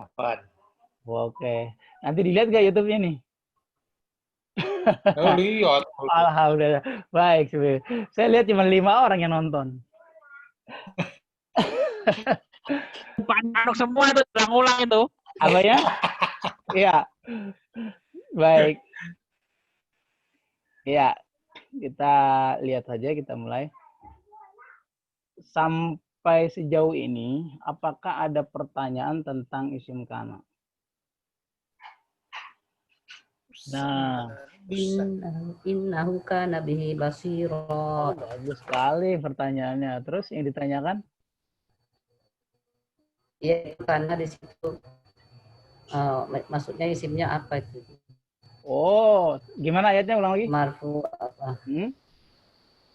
Apaan? Oke. Nanti dilihat nggak YouTube-nya nih? Oh, lihat. Alhamdulillah. Baik. Saya lihat cuma 5 orang yang nonton. Panik semua itu ulang-ulang itu. Apa ya? Iya. Baik. Ya, kita lihat saja, kita mulai. Sampai sejauh ini, apakah ada pertanyaan tentang isim kana? Nah, Innahu kana bihi basira. bagus sekali pertanyaannya. Terus yang ditanyakan? Ya, karena di situ maksudnya isimnya apa itu? Oh, gimana ayatnya, ulang lagi? Marfu apa? Hmm?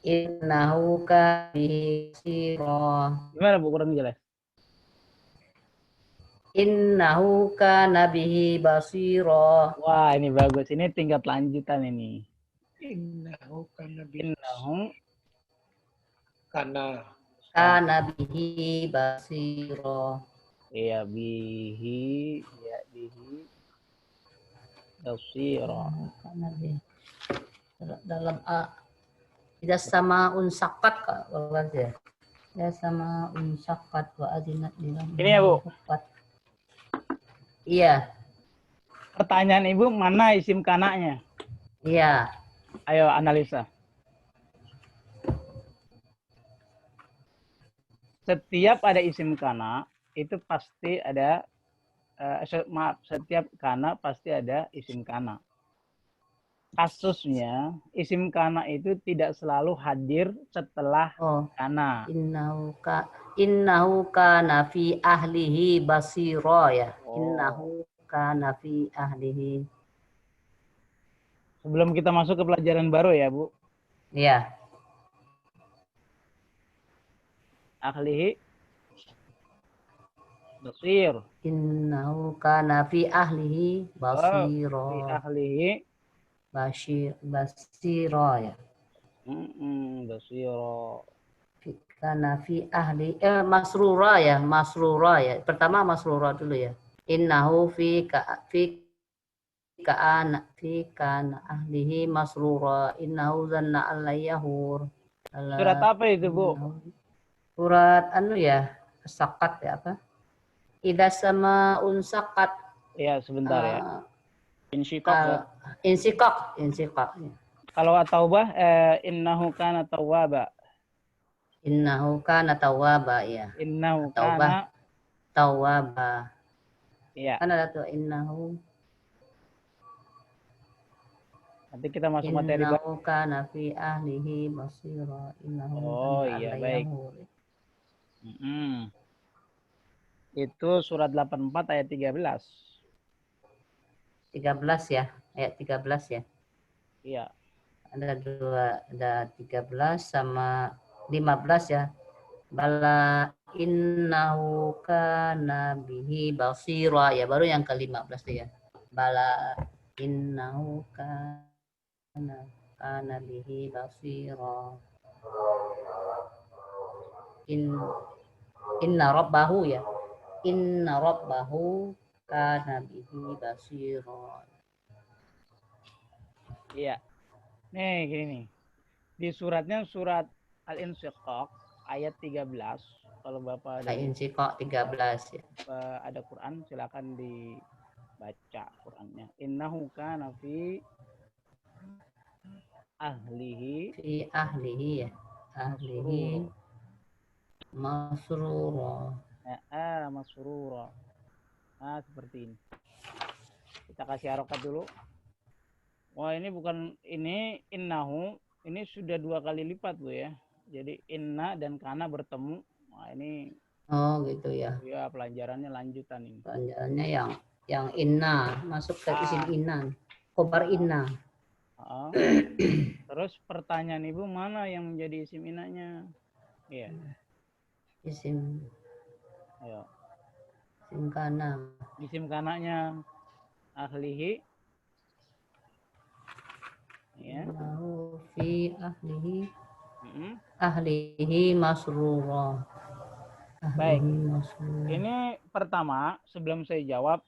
Innahu kana bihi basira. Gimana Bu, kurang jelas? Innahu kana bihi basira. Wah, ini bagus. Ini tingkat lanjutan ini. Innahu kana Innahum kana bihi basira. ya bihi basira. Kana bihi. Dalam tidak sama unsakat kalau ya. Ya sama unsakat wa adinat bilang. Ini ya, Bu. Iya. Pertanyaan Ibu, mana isim kananya? Iya. Ayo analisa. Setiap ada isim kana, itu pasti ada setiap kana pasti ada isim kana. Kasusnya, isim kana itu tidak selalu hadir setelah kana. Innahu kana fi ahlihi basira ya. Innahu kana fi ahlihi. Sebelum kita masuk ke pelajaran baru ya, Bu. Iya. Ahlihi basir. Innahu kana fi ahlihi basira. Fi ahlihi basira ya. Basira. Kana fi ahli masrura ya, masrura ya. Pertama masrura dulu ya. Innahu fi kana ahlihi masrura. Innahu zanna al-yahur. Surat apa itu, Bu? Surat ya, sakat ya apa? Idza sama unsakat. Ya, sebentar ya. Insyikak. Insikak. Ya. Kalau at-taubah innahu kana tawwaba. Innahu kana tawwaba ya. Innahu kana tawwaba. Iya. Kan ada tuh innahu. Nanti kita masuk materi baru. Innahu kana fi ahlihi basira. Innahu iya, baik. Itu surat 84 ayat 13. 13 ya, ayat 13 ya. Iya. Ada 13 sama 15 ya. Bala innahu kana bihi basira ya, baru yang ke-15 tuh ya. Bala innahu kana bihi basira. Inna rabbahu ya. Inna rabbahu kana bihi basira. Iya. Nih gini nih. Di suratnya surat Al-Insyiqaq ayat 13. Kalau Bapak ada Al-Insyiqaq 13 ya. Ada Quran, silakan dibaca Qurannya. Innahu kana fi ahlihi ya. Ahlihi masrura. Masrura. Nah, seperti ini. Kita kasih harokat dulu. Wah, ini bukan ini innahu, ini sudah 2 kali lipat, Bu ya. Jadi inna dan kana bertemu. Wah, ini gitu ya. Ya, pelajarannya lanjutan ini. Pelajarannya yang inna, masuk ke isim inna. Khobar inna. Terus pertanyaan Ibu, mana yang menjadi isim innanya? Iya. Isim. Ayo. Isim kana. Isim kananya ahlihi. Ya. Innahu fi ahlihi. Ahlihi masrura. Baik. Masrura. Ini pertama, sebelum saya jawab,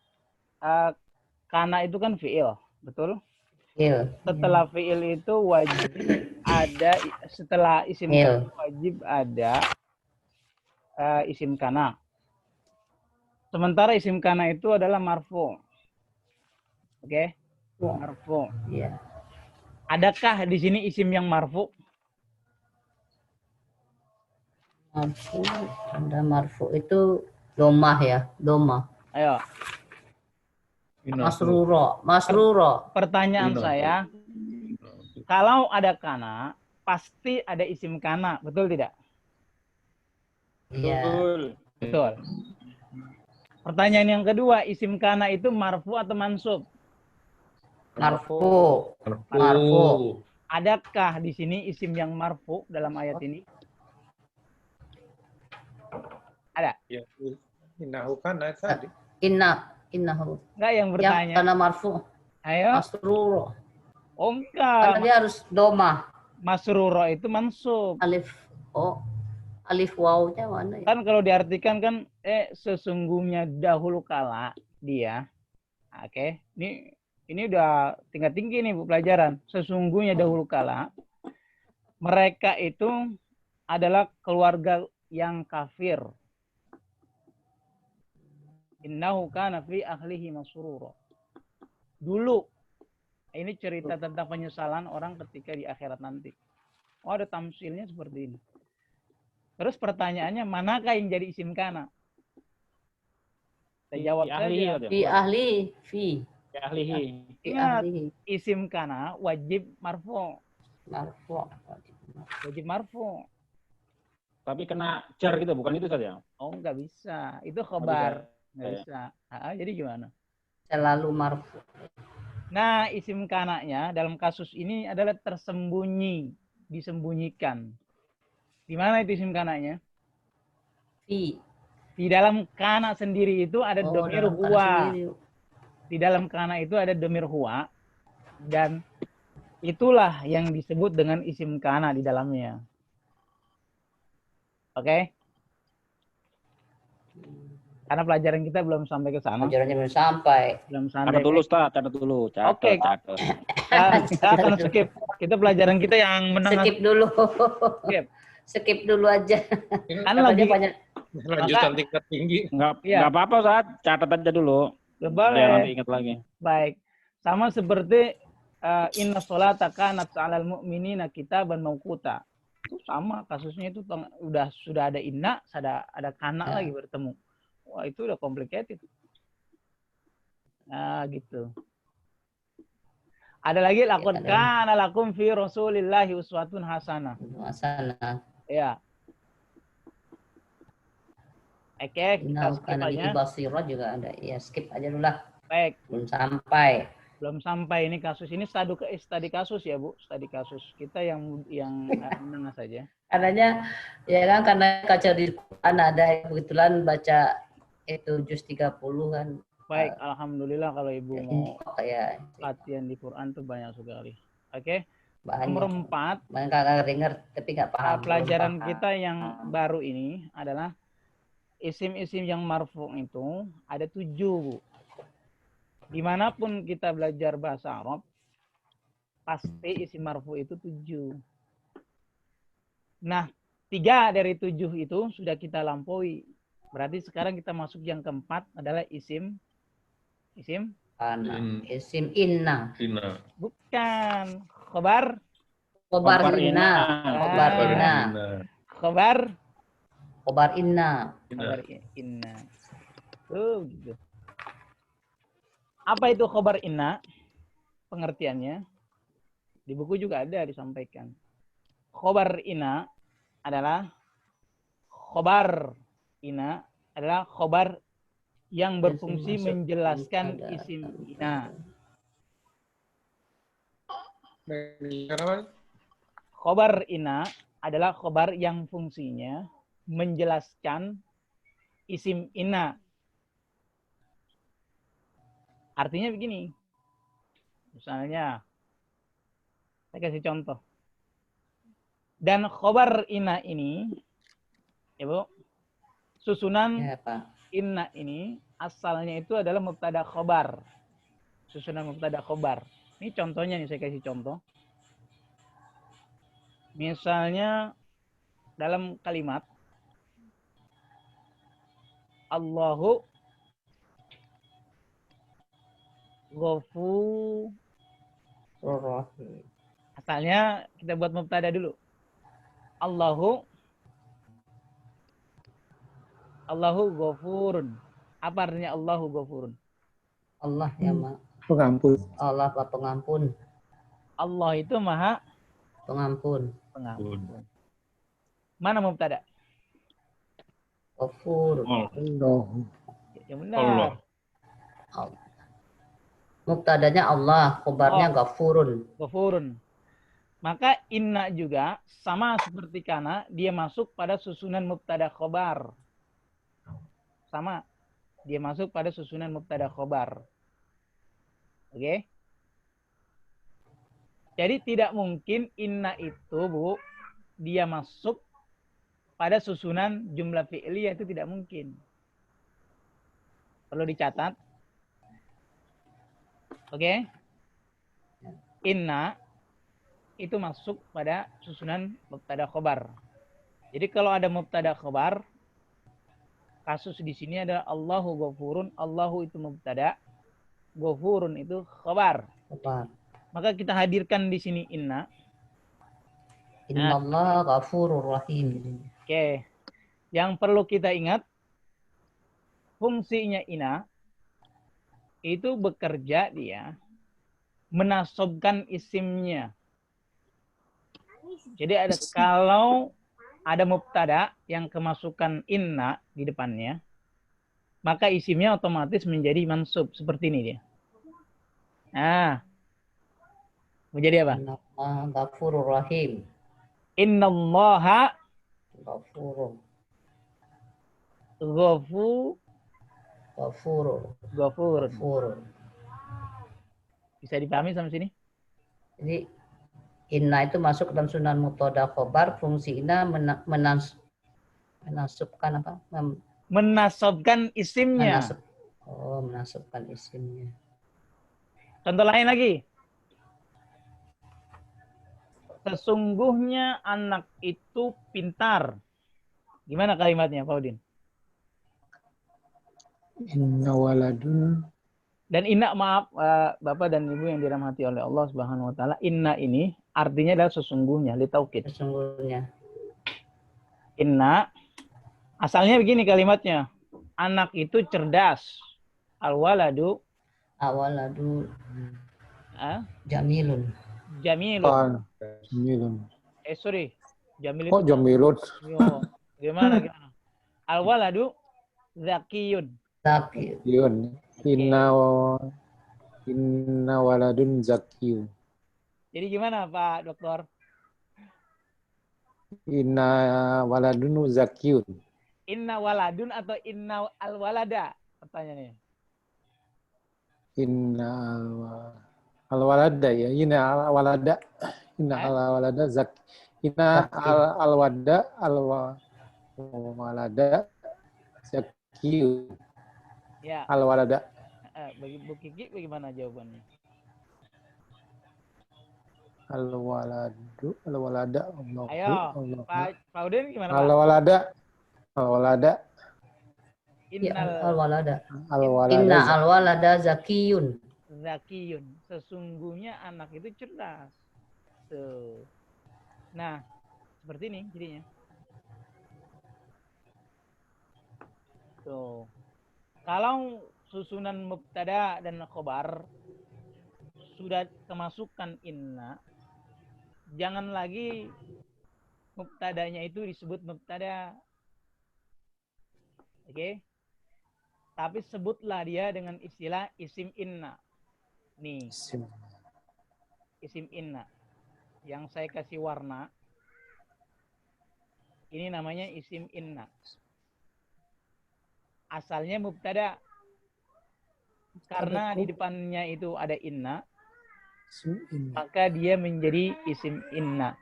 kana itu kan fiil, betul? Il. Setelah fiil itu wajib ada, setelah isim Il. kana wajib ada isim kana. Sementara isim kana itu adalah marfu. Oke? Marfu. Iya. Adakah di sini isim yang marfu? Marfu. Ada marfu itu domah ya. Domah. Ayo, Masruro. Masruro. pertanyaan saya, kalau ada kana, pasti ada isim kana, betul tidak? Iya. Betul. Pertanyaan yang kedua, isim kana itu marfu atau mansub? Marfu. Marfu. Adakah di sini isim yang marfu dalam ayat ini? Ada? Ya, innahu kana tadi. Innahu. Enggak yang Yang bertanya? karena marfu. Ayo. Masruro. Oh Karena enggak. dia harus domah. Masruro itu mansub. Alif. Oh. Alif wawnya mana ya? Kan kalau diartikan kan sesungguhnya dahulu kala dia. Oke. Ini udah tingkat tinggi nih Bu pelajaran. Sesungguhnya dahulu kala mereka itu adalah keluarga yang kafir. Innahu kana fi ahlihi masrura. Dulu ini cerita tentang penyesalan orang ketika di akhirat nanti. Oh, ada tamsilnya seperti ini. Terus pertanyaannya, manakah yang jadi isim kana? Saya jawab saja. Fi ahli. Fi. ahlihi. Fi Ingat, ahli. isim kana wajib marfu. Marfu. Wajib marfu. Tapi kena jar gitu, bukan itu saja. Oh, nggak bisa. Itu khobar. Nggak bisa. Jadi gimana? Selalu marfu. Nah, isim kananya dalam kasus ini adalah tersembunyi, disembunyikan. Di mana itu isim kananya? Fi. Di dalam kana sendiri itu ada domir dalam kana huwa. sendiri. Di dalam kana itu ada domir huwa. Dan itulah yang disebut dengan isim kana di dalamnya. Oke? Karena pelajaran kita belum sampai ke sana. Pelajarannya belum sampai. Belum sampai. Catat dulu, Ustaz. Catat dulu. Oke. Kita akan skip. Kita pelajaran kita yang menengah. Skip dulu. Skip. Skip dulu aja. Kan Katanya lagi banyak. Lanjutan tingkat tinggi. Enggak apa-apa, Ustaz. Catat aja dulu. Biar nanti boleh. ingat lagi. Baik. Sama seperti inna sholata kanat 'alal mu'minina kitaban mawquta. Itu sama kasusnya itu sudah ada inna, ada kana lagi bertemu. Wah, itu udah complicated. Nah, gitu. Ada lagi laqad kana lakum fi rasulillahi uswatun hasanah. Hasanah. Ya. Oke, kita skip aja. Basirah juga ada. Ya, skip aja dulu lah. Baik. Belum sampai. Ini kasus ini studi kasus ya, Bu. Studi kasus. Kita yang menengah saja. Adanya ya kan karena kaca di Quran ada kebetulan baca itu juz 30 kan. Baik, alhamdulillah kalau Ibu mau ya, latihan di Quran tuh banyak sekali. Oke. Banyak. Nomor 4. Banyak kakak dengar tapi nggak paham. Pelajaran kita yang baru ini adalah isim-isim yang marfu itu ada 7, Bu. Dimanapun kita belajar bahasa Arab, pasti isim marfu itu 7. Nah, 3 dari 7 itu sudah kita lampaui. Berarti sekarang kita masuk yang keempat adalah isim inna. Bukan. Khobar inna. Khobar inna. Gitu. Apa itu khobar inna? Pengertiannya di buku juga ada disampaikan. Khobar inna adalah khobar yang berfungsi menjelaskan isim inna. Khobar inna adalah khobar yang fungsinya menjelaskan isim inna. Artinya begini. Misalnya, saya kasih contoh. Dan khobar inna ini, ya Bu, susunan Ya, Pak. inna ini asalnya itu adalah mubtada khobar. Susunan mubtada khobar. Ini contohnya nih, saya kasih contoh. Misalnya dalam kalimat Allahu ghafur. Rahim. Asalnya kita buat mubtada dulu. Allahu ghafurun. Apa artinya Allahu ghafurun? Allah ya, Mak. Pengampun. Allah Pak pengampun. Allah itu maha Pengampun. pengampun. Mana mubtada? Ghafur. Allah. Yang benar. Allah. Mubtadanya Allah, khobarnya ghafurun. Ghafurun. Maka inna juga sama seperti kana, dia masuk pada susunan mubtada khobar. Sama. Dia masuk pada susunan mubtada khobar. Oke? Jadi tidak mungkin inna itu, Bu, dia masuk pada susunan jumlah fi'liyah, itu tidak mungkin. Perlu dicatat. Oke? Inna itu masuk pada susunan mubtada khobar. Jadi kalau ada mubtada khobar, kasus di sini adalah Allahu ghafurun, Allahu itu mubtada, ghafurun itu khobar. Khobar. Maka kita hadirkan di sini inna. Innallaha ghafurur rahim. Oke. Yang perlu kita ingat, fungsinya inna itu bekerja dia menasobkan isimnya. Jadi kalau ada mubtada yang kemasukan inna di depannya, maka isimnya otomatis menjadi mansub. Seperti ini dia. Nah, menjadi apa? Innallaha ghafurur rahim. Innallaha Ghafurur. ghafurun. Ghafurur. Bisa dipahami sampai sini? Jadi inna itu masuk dalam sunan mubtada khobar, fungsi inna menasubkan apa? Menasobkan isimnya. Menasubkan isimnya. Contoh lain lagi. Sesungguhnya anak itu pintar. Gimana kalimatnya, Pak Udin? Inna waladun. Dan inna, maaf Bapak dan Ibu yang dirahmati oleh Allah Subhanahu wa taala, inna ini artinya adalah sesungguhnya, li taukid. Sesungguhnya. Inna asalnya begini kalimatnya. Anak itu cerdas. Al-waladu jamilun. jamilun. Jamilun. Sorry. Jamil Kok itu jamilun? Yo, gimana? Al-waladu zakiyun. Yun. Inna waladun zakiyun. Jadi gimana Pak Dokter? Inna waladun zakiyun. Inna waladun atau inna al-walada? Pertanyaannya. Inna al-walada ya. Inna al-walada. Inna al-walada zak. Inna al-walada al-walada zakiyun. Ya. Al-walada. Bagi Bu Kiki bagaimana jawabannya? Al-waladu, al-walada, Allahu, Ayo, Allahu. Pak Udin gimana Pak? Al-walada, al-walada, Al-walada. al-walada. Inna al-walada zakiyun. Zakiyun. Sesungguhnya anak itu cerdas. Tuh. Nah, seperti ini jadinya. Tuh. Kalau susunan mubtada dan khobar sudah kemasukan inna, jangan lagi mubtadanya itu disebut mubtada. Oke? Tapi sebutlah dia dengan istilah isim inna. Nih, isim inna. Yang saya kasih warna, ini namanya isim inna. Asalnya mubtada. Karena di depannya itu ada inna, maka dia menjadi isim inna.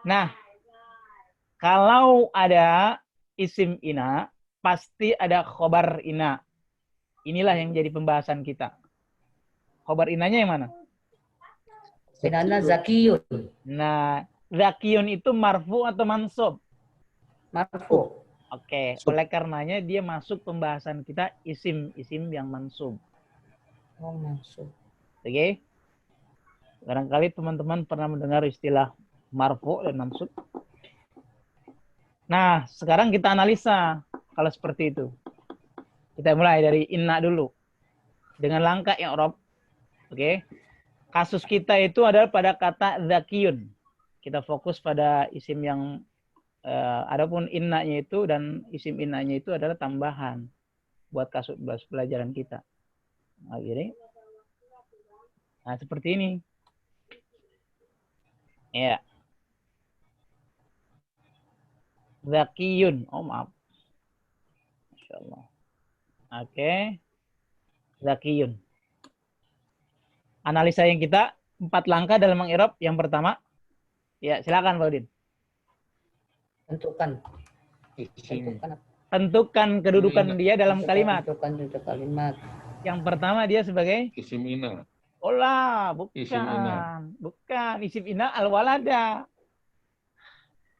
Nah, kalau ada isim ina, pasti ada khobar ina. Inilah yang jadi pembahasan kita. Khobar inanya yang mana? Inana zakiyun. Nah, zakiyun itu marfu atau mansub? Marfu. Oke, oleh karenanya dia masuk pembahasan kita isim yang mansub. Oh, masuk. Oke. Barangkali teman-teman pernah mendengar istilah marfu dan mansub. Nah, sekarang kita analisa kalau seperti itu. Kita mulai dari inna dulu. Dengan langkah i'rab. Oke. Kasus kita itu adalah pada kata zakiyun. Kita fokus pada isim yang adapun innanya itu dan isim innanya itu adalah tambahan buat kasus pelajaran kita. Nah, gini. Nah, seperti ini. Ya. Zakiyun. Oh, maaf. Masya Allah. Oke. Zakiyun. Analisa yang kita 4 langkah dalam mengirab. Yang pertama. Ya, silakan Pak Udin. Tentukan. Isim. Tentukan kedudukan dia dalam kalimat. Tentukan itu kalimat. Yang pertama dia sebagai Isim ina. olah, bukan. Isim ina. Bukan. Isim ina al-walada.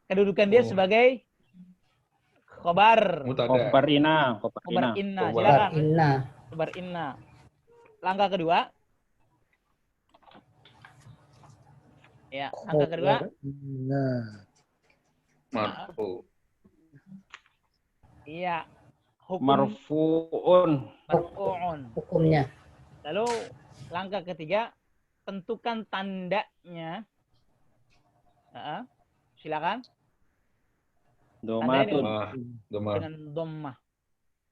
Kedudukan dia sebagai khobar. Mutada. Khobar ina. Khobar inna. Khobar Silakan. Inna. Khobar inna. Langkah kedua. Ya, langkah kedua. Nah, Marfu. Iya. Hukum Marfu'un. marfu'un. Hukumnya. Lalu langkah ketiga, tentukan tandanya. Silakan. Domatun. Doma. Dengan dhammah.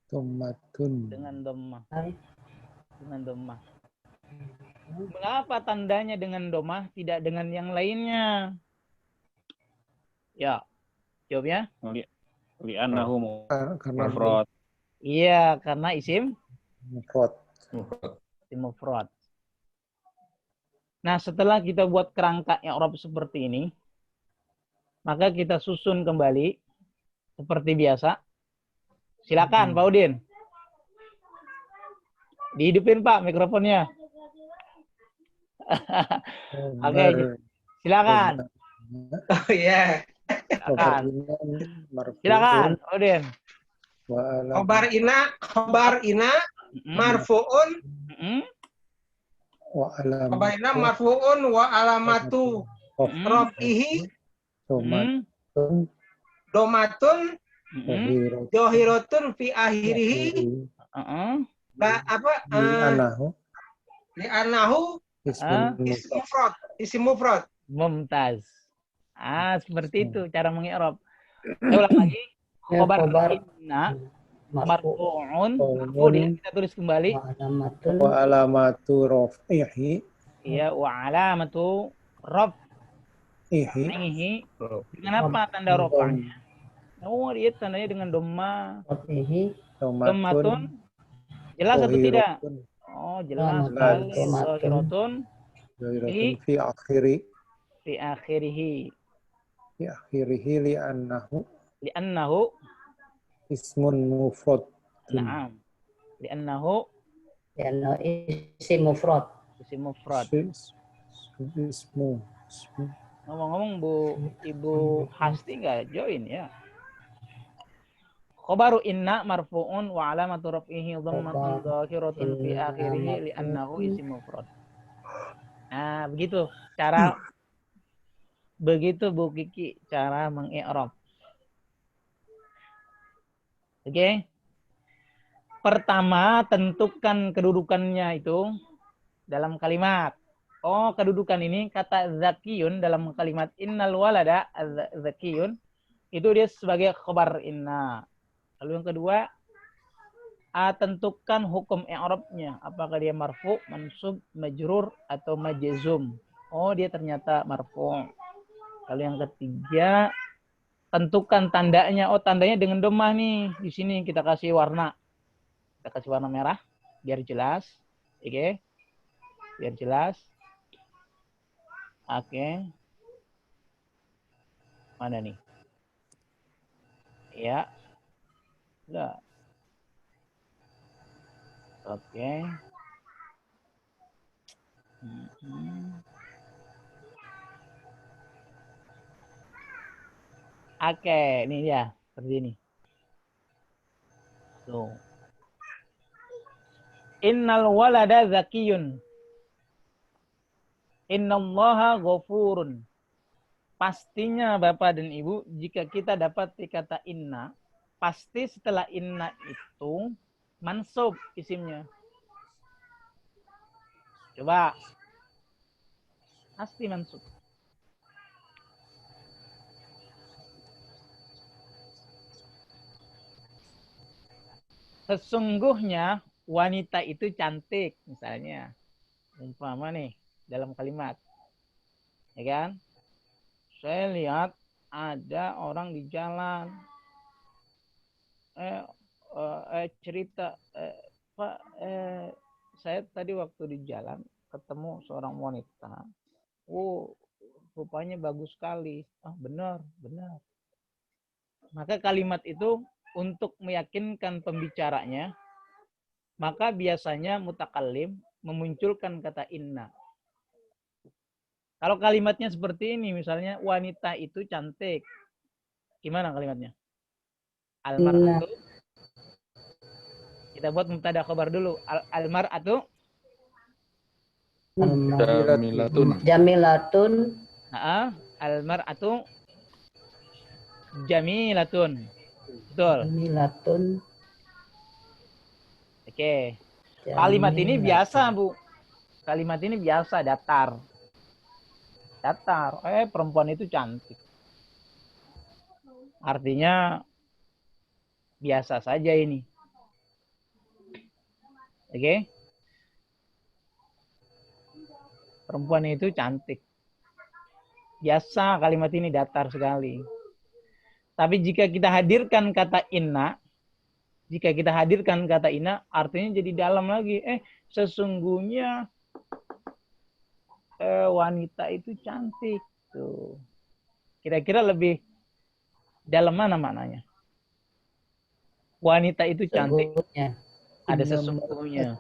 tomatun. Dengan dhammah. Hai. Dengan dhammah. Mengapa tandanya dengan dhammah tidak dengan yang lainnya? Ya, jawabnya. Li'annahu Karena mufrad. Iya, karena isim mufrad. mufrad. Nah, setelah kita buat kerangka i'rab seperti ini, maka kita susun kembali seperti biasa. Silakan, Pak Udin. Dihidupin, Pak, mikrofonnya. Oke, silakan. Oh iya. Silakan. Marfu'un Silakan, Pak Udin. wa alam Khobar ina marfuun wa alam khobar ina marfuun wa alamatu rafihi tomatun domatun zahiratun zohiratun fi akhirihi li'anahu isim mufrad. Mumtaz. Seperti itu cara mengi'rab. Saya ulang lagi. Ya, Khobar khobar inna marfu. marfu'un. Marfu' dia kita tulis kembali. Wa alamatun. wa alamatu rafihi Iya, wa alamatu raf'ihi. Dengan apa tanda rafa'nya? Oh, dia tandanya dengan dhamma. Rafihi. Dhammatun. Jelas atau tidak? Oh, jelas sekali. Zahiratun fi akhiri fi akhirihi. Li'annahu ismun mufrad. na'am. Li'annahu Ya, isim mufrad. isim mufrad. Ismu. Ngomong-ngomong Ibu Hasti nggak join ya? Khobaru inna marfu'un wa alamatu raf'ihi dhammatun dhahiratun fi akhirih li'annahu isim mufrad. Nah, begitu Bu Kiki cara mengi'rab. Oke. Pertama, tentukan kedudukannya itu dalam kalimat. Oh, kedudukan ini kata zakiyun dalam kalimat innal walada zakiyun itu dia sebagai khobar inna. Lalu yang kedua, tentukan hukum i'rabnya. Apakah dia marfu, mansub, majrur atau majzum? Oh, dia ternyata marfu. Lalu yang ketiga, tentukan tandanya. Oh, tandanya dengan dhammah nih. Di sini kita kasih warna. Kita kasih warna merah biar jelas. Oke. Biar jelas. Oke. Mana nih? Ya. Enggak. Oke. Oke, ini dia seperti ini. Tuh. Innal walada zakiyun. Innallaha ghafurun. Pastinya Bapak dan Ibu, jika kita dapat kata inna, pasti setelah inna itu mansub isimnya. Coba. Pasti mansub. Sesungguhnya wanita itu cantik, misalnya. Umpama nih, dalam kalimat. Ya kan? Saya lihat ada orang di jalan. Cerita, Pak, saya tadi waktu di jalan ketemu seorang wanita. Oh, rupanya bagus sekali. Ah, benar, benar. Maka kalimat itu untuk meyakinkan pembicaranya, maka biasanya mutakallim memunculkan kata inna. Kalau kalimatnya seperti ini, misalnya wanita itu cantik. Gimana kalimatnya? Almar'atu. Kita buat mubtada khabar dulu. Almar'atu. Jamilatun. Almar'atu jamilatun. Betul. Jamilatun. Oke. Kalimat ini biasa, Bu. Kalimat ini biasa, datar. Datar. Perempuan itu cantik. Artinya biasa saja ini. Oke. Perempuan itu cantik. Biasa kalimat ini datar sekali. Tapi jika kita hadirkan kata inna, artinya jadi dalam lagi. Sesungguhnya wanita itu cantik. Tuh. Kira-kira lebih dalam mana maknanya? Wanita itu cantik. Ada sesungguhnya.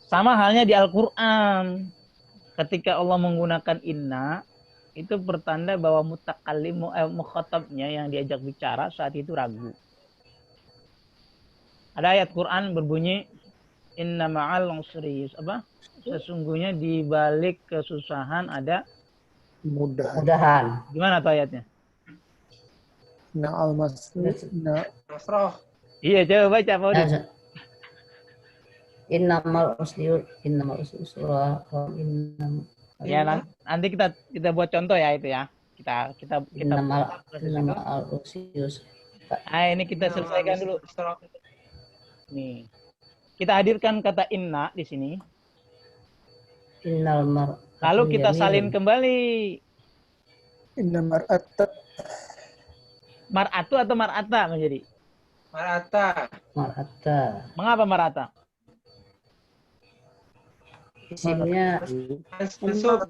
Sama halnya di Al-Quran. Ketika Allah menggunakan inna, itu pertanda bahwa mutakallim mukhatabnya yang diajak bicara saat itu ragu. Ada ayat Quran berbunyi inna ma'al usri apa? Sesungguhnya di balik kesusahan ada mudahan. Gimana tuh ayatnya? Na'al masroh. Iya, coba baca Pak Udin. Innamal usri yusra. Ya, nanti kita buat contoh ya itu ya. Kita innamal usri yusra. Ini kita selesaikan dulu. Nih. Kita hadirkan kata inna di sini. Innal lalu kita salin kembali. Inna mar'ata. Mar'atu atau mar'ata menjadi? Mar'ata. Mengapa mar'ata? Isimnya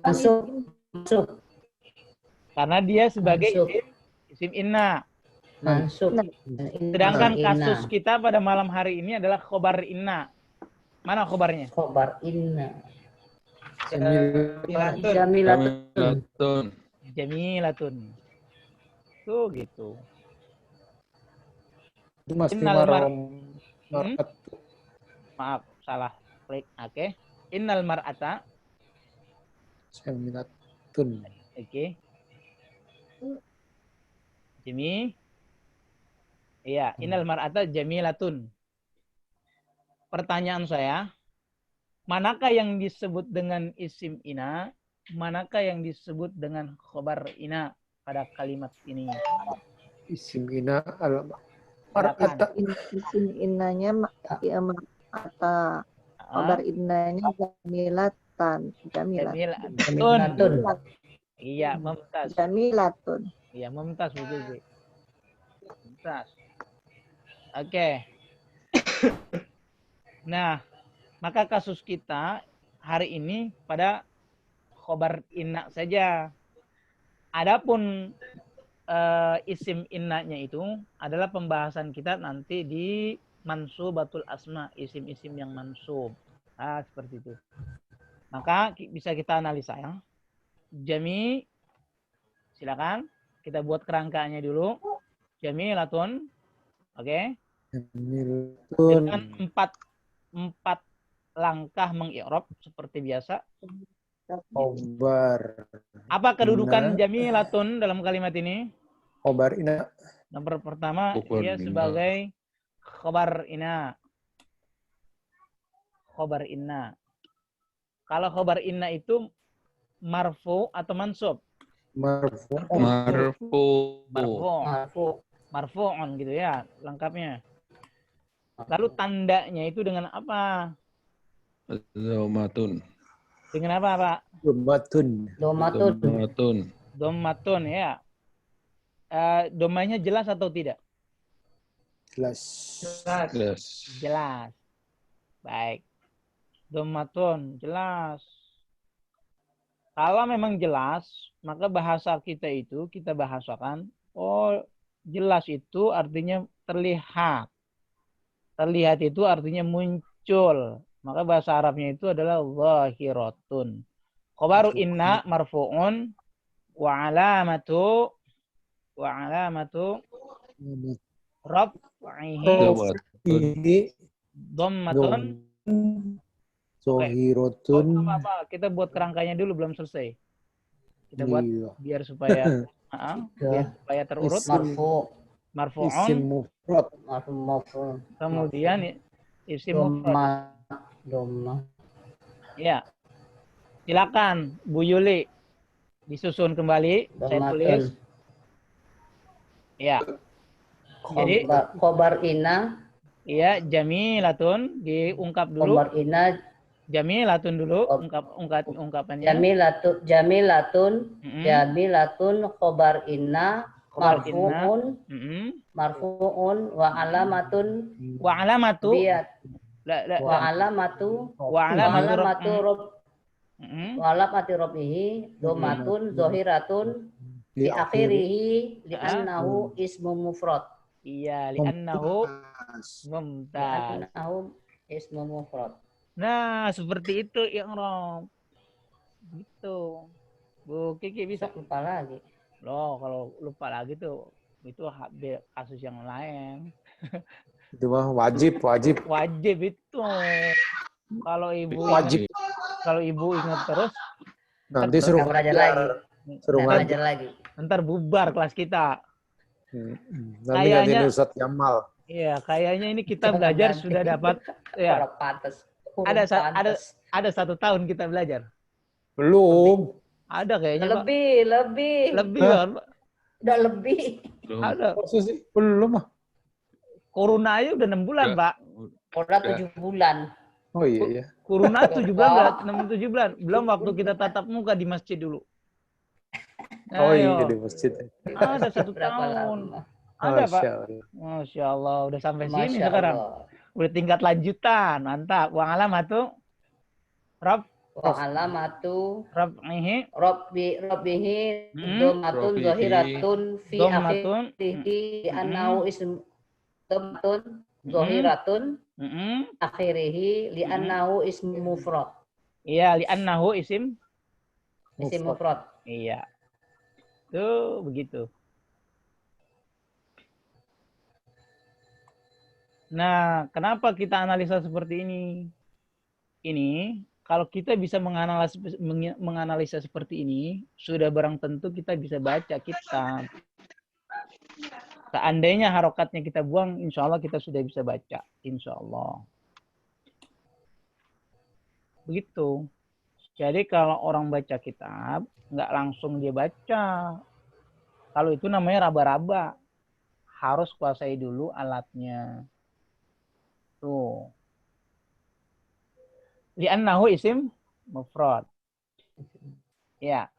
masuk. Karena dia sebagai isim inna. Masuk. Sedangkan kasus kita pada malam hari ini adalah khobar inna. Mana khobarnya? Khobar inna. Jamilatun. Tuh gitu. Itu masih maaf, salah klik. Oke. Innal mar'ata jamilatun. Oke. Jami. Iya, innal mar'ata jamilatun. Pertanyaan saya, manakah yang disebut dengan isim ina, manakah yang disebut dengan khobar ina pada kalimat ini? Isim ina mar'ata. Isim inanya mar'ata. Khobar innanya jamilatun. Iya, mumtaz. Jamilatun. Iya, mumtaz betul. Mumtaz. Oke. Nah, maka kasus kita hari ini pada khobar inna saja. Adapun isim innanya itu adalah pembahasan kita nanti di mansubatul asma, isim-isim yang mansub. Nah, seperti itu. Maka bisa kita analisa ya. Jami, silakan kita buat kerangkanya dulu. Jamilatun, oke. Jamilatun. Dengan empat langkah mengi'rab seperti biasa. Khobar. Apa kedudukan Inna. jamilatun dalam kalimat ini? Khobar ina. Nomor pertama, Khobar dia ina. sebagai khobar ina. Khobar inna. Kalau khobar inna itu marfu atau mansub? Marfu. Marfu. Marfu'un gitu ya lengkapnya. Lalu tandanya itu dengan apa? Zomatun. Dengan apa, Pak? Domatun. Dommatun ya. Domanya jelas atau tidak? Jelas. Yes. Jelas. Baik. Dommatun jelas. Kalau memang jelas, maka bahasa kita itu kita bahasakan, oh jelas itu artinya terlihat. Terlihat itu artinya muncul. Maka bahasa Arabnya itu adalah zahiratun. Khobaru inna marfu'un wa alamatu raf'ihi Ini dhammatun. Zohiratun. Apa-apa, kita buat kerangkanya dulu belum selesai. Kita buat Iya. biar supaya terurut. Marfu'un. Isim mufrad. Kemudian isim mufrad. Doma. Ya. Silakan Bu Yuli disusun kembali. Saya tulis. Ya. Jadi Khobar ina. iya, jamilatun diungkap dulu. Khobar ina. Jamilatun dulu ungkapannya. Jamilatun khobar inna marfu'un wa alamatun Wa alamatu biat wa alamatu rabbihi domatun zohiratun di akhirihi li'annahu ismu mufrad. Iya, li'annahu mumtaz. Li'annahu ismu mufrad. Nah, seperti itu i'rab. Gitu. Bu Kiki bisa lupa lagi. Loh, kalau lupa lagi tuh itu kasus yang lain. Itu mah wajib. Wajib itu. Kalau ibu ingat terus Nanti suruh belajar lagi. Belajar lagi. Ntar bubar kelas kita. Nanti gantiin Ustadz Yamal. Iya, kayaknya ini kita belajar sudah dapat ya. Ada 1 tahun kita belajar. Belum. Ada kayaknya, Pak. Lebih kan, Pak? Udah lebih. Ada. Sih? Belum ah. Corona aja udah 6 bulan, Pak. Corona 7 bulan. Oh iya. Corona 7 bulan, 6-7 bulan. Belum waktu kita tatap muka di masjid dulu. Oh iya di masjid. Ada 1 tahun. Ada, Pak. Masya Allah. Udah sampai sini sekarang. Udah tingkat lanjutan. Mantap. Wa alamatu raf'ihi domatun zohiratun fi akhirihi li'annahu ismu domatun zohiratun akhirihi li'annahu ismu mufrad. Iya, li'annahu isim mufrad. Iya. Tuh, begitu. Nah, kenapa kita analisa seperti ini? Ini, kalau kita bisa menganalisa seperti ini, sudah barang tentu kita bisa baca kitab. Seandainya harokatnya kita buang, insya Allah kita sudah bisa baca. Insya Allah. Begitu. Jadi kalau orang baca kitab, nggak langsung dia baca. Kalau itu namanya raba-raba. Harus kuasai dulu alatnya. Tuh. Li'annahu isim mufrad. Ya.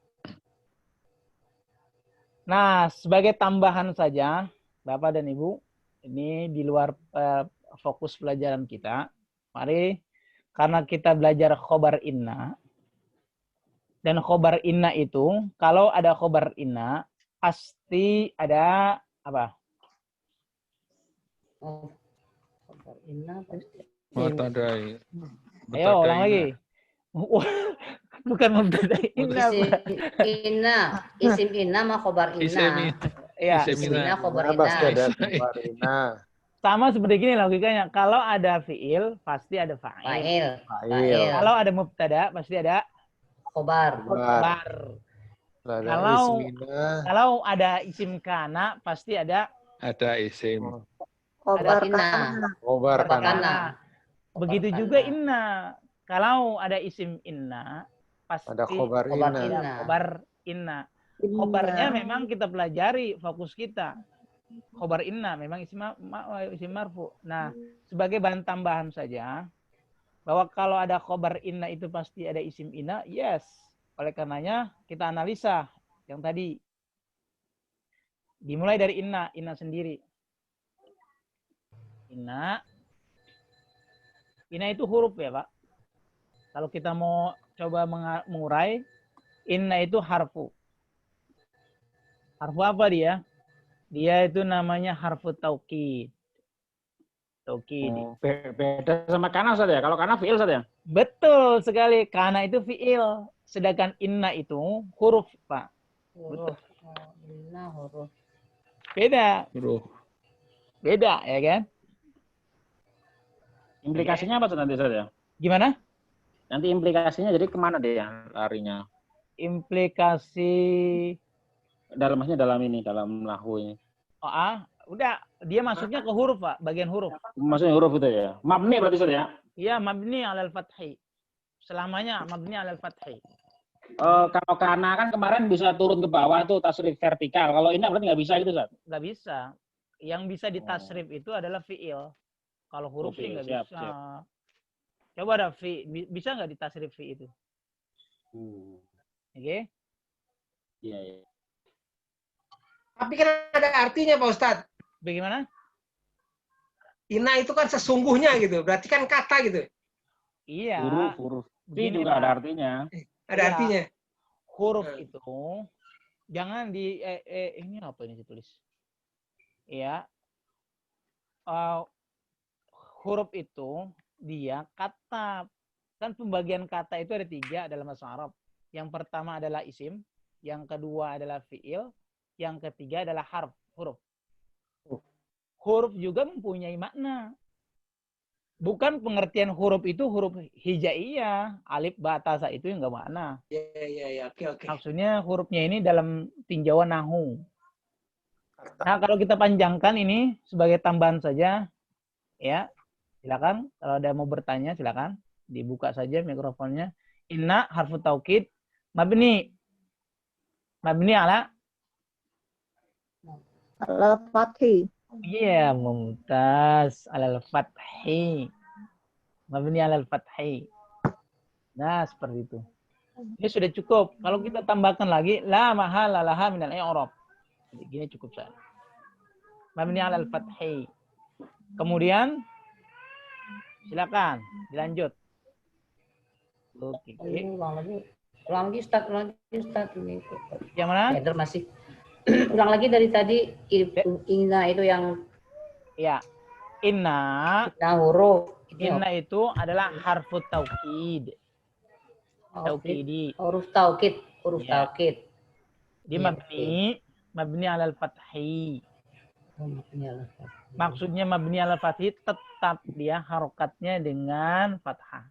Nah, sebagai tambahan saja, Bapak dan Ibu, ini di luar fokus pelajaran kita. Mari, karena kita belajar khobar inna. Dan khobar inna itu, kalau ada khobar inna, pasti ada apa? Oh, khabar inna pasti. Mubtada'i. Ayo ulang lagi. Wah, bukan mubtada inna. Isim inna ma khabar Isim inna. Ya, Isim Isim inna inna. khabar Pasti ada inna. khabar inna. sama seperti gini logikanya. Kalau ada fiil pasti ada fa'il. Fa'il. Fa'il. Kalau ada mubtada pasti ada Khabar. khabar. Kalau Kalau ada isim kana pasti ada Ada isim. Khobar inna. kana. khabar Khabar kana. kana. Begitu Khabar juga kana. inna. Kalau ada isim inna pasti Ada khabar Khabar inna. ada inna. khabar inna. Khobarnya memang kita pelajari fokus kita. Khobar inna memang isim marfu. Nah, sebagai bahan tambahan saja bahwa kalau ada khobar inna itu pasti ada isim inna, yes. Oleh karenanya kita analisa yang tadi. Dimulai dari inna sendiri. Inna itu huruf ya, Pak. Kalau kita mau coba mengurai, inna itu harfu. Harfu apa dia? Dia itu namanya harfu taukid. Taukid. Oh, beda sama kana Ustaz ya. Kalau kana fi'il Ustaz ya. Betul sekali. Karena itu fi'il. Sedangkan inna itu huruf, Pak. Huruf. Inna huruf. Beda. Huruf. Beda, ya kan? Implikasinya apa Ustaz nanti Ustaz ya? Gimana? Nanti implikasinya jadi kemana dia larinya? Implikasi Maksudnya dalam nahwu ini. udah dia masuknya ke huruf, Pak, bagian huruf. Maksudnya huruf itu ya. Mabni berarti Ustaz ya. Iya, mabni 'alal fathi. Selamanya mabni 'alal fathi. Kalau kana kan kemarin bisa turun ke bawah tuh tasrif vertikal. Kalau ini berarti nggak bisa gitu Ustaz. Nggak bisa. Yang bisa ditasrif itu adalah fi'il. Kalau huruf sih nggak siap, bisa. siap. Coba ada fi, bisa nggak ditasrif fi itu? Oke? Iya, iya. Tapi kan ada artinya Pak Ustadz. Bagaimana? Inna itu kan sesungguhnya gitu. Berarti kan kata gitu. Iya. Huruf. Fi Begini, juga Pak. ada artinya. Ada Iya. artinya. Huruf itu jangan di ini apa ini ditulis? Iya. Huruf itu dia kata. Kan pembagian kata itu ada 3 dalam bahasa Arab. Yang pertama adalah isim, yang kedua adalah fi'il, yang ketiga adalah huruf. Huruf juga mempunyai makna. Bukan pengertian huruf itu huruf hijaiyah, alif, ba, ta, sa itu enggak makna. Iya. Oke. Maksudnya hurufnya ini dalam tinjauan nahwu. Nah, kalau kita panjangkan ini sebagai tambahan saja, ya, silakan. Kalau ada mau bertanya, silakan. Dibuka saja mikrofonnya. Inna harfu taukid mabni ala Fathi. iya, mumtaz alal fathi. Mabni alal fathi. Nah, seperti itu. Ini sudah cukup. Kalau kita tambahkan lagi la mahala laha minal i'rab. Jadi gini cukup saja. Mabni alal fathi. Kemudian silakan dilanjut. Oke. Ini ulang lagi Ustaz ini. Yang mana? Header masih. Ulang lagi dari tadi inna itu yang Ya. Inna huruf. Inna itu adalah harfu taukid. Taukidi. Huruf taukid. Ya. Taukid. Dia mabni alal fathi. Maksudnya mabni alal fathi tetap dia harokatnya dengan fathah.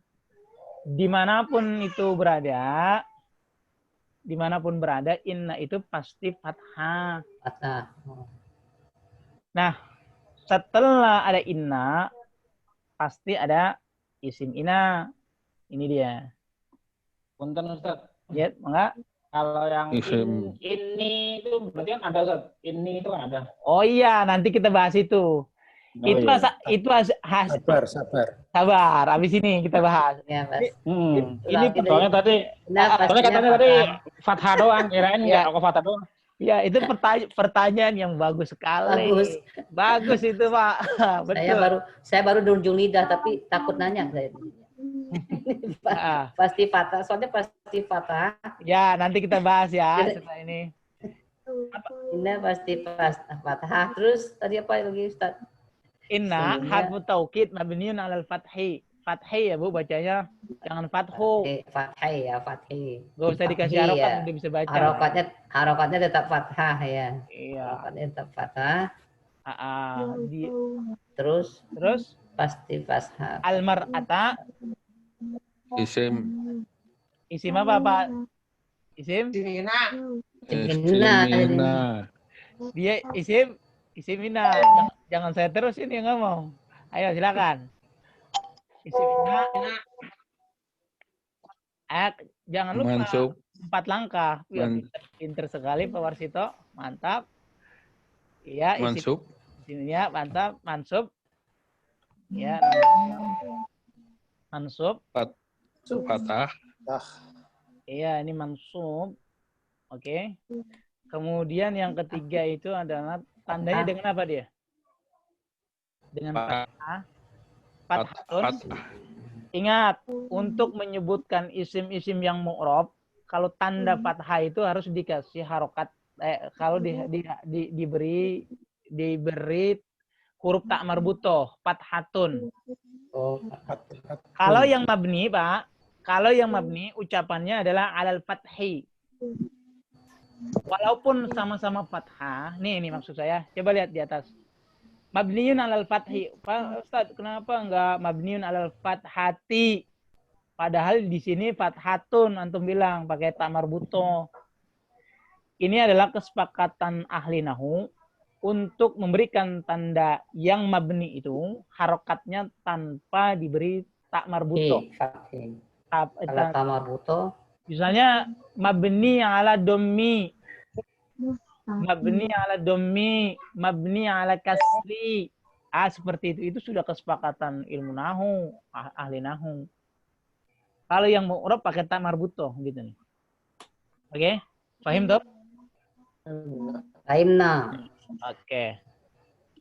Dimanapun berada, inna itu pasti fathah. Nah, setelah ada inna, pasti ada isim inna. Ini dia. Punten Ustaz. Ya, enggak? Kalau yang Isim. ini itu berarti kan ada Ustaz. Ini itu kan ada. Oh iya, nanti kita bahas itu. Sabar, habis ini kita bahas. Ya, Mas. Ini soalnya tadi katanya tadi fathah doang, kirain enggak kok fathah doang. Ya, itu pertanyaan yang bagus sekali. Bagus itu, Pak. Betul. Saya baru nunjuk lidah tapi takut nanya saya. Pasti fathah, soalnya pasti fathah. Ya, nanti kita bahas ya setelah ini. Inna pasti pas fathah. Terus tadi apa lagi Ustaz? Inna Sebelumnya- harfu taukid mabniun 'alal fathi. Fathi ya Bu bacanya. Jangan fathu. Fathah ya, fathah. Gak usah dikasih Fathi, harokat ya. udah bisa baca. Harokatnya tetap fathah ya. Iya. Harokatnya tetap fathah. Terus Terus pasti fathah. almar'ata Isim. isim apa Pak? Isim? Simina. Istimina. Dia isim ina. Jangan saya terus ini yang ngomong. Ayo silakan. Isim ina. Jangan lupa Mansub. 4 langkah. Ya, Man- pinter sekali Pak Warsito. Mantap. Iya, Mansub. isimnya mantap. Mansub. Ya. Mansub. Fathah. Iya, ini mansub. Oke. Kemudian yang ketiga itu adalah tandanya dengan apa dia? Dengan fathah. Fathun. Fathah. Ingat, untuk menyebutkan isim-isim yang mu'rob, kalau tanda fathah itu harus dikasih harokat. Kalau diberi huruf tak marbutoh, fathatun. Oh, Kalau yang mabni, Pak, kalau yang mabni ucapannya adalah alal fathi. Walaupun sama-sama fathah, ini maksud saya. Coba lihat di atas. Mabniun alal fathi. Pak Ustaz, kenapa enggak mabniun alal fathati? Padahal di sini fathatun antum bilang pakai tak marbutoh. Ini adalah kesepakatan ahli nahu untuk memberikan tanda yang mabni itu harokatnya tanpa diberi tak marbutoh. Kalau tamar buto, Misalnya mabni ala dommi, mabni ala dommi, mabni ala kasri. Seperti itu. Itu sudah kesepakatan ilmu nahu, ahli nahu. Kalau yang mu'rab pakai tak marbutoh gitu nih. Oke? Paham toh? Aimna. Oke.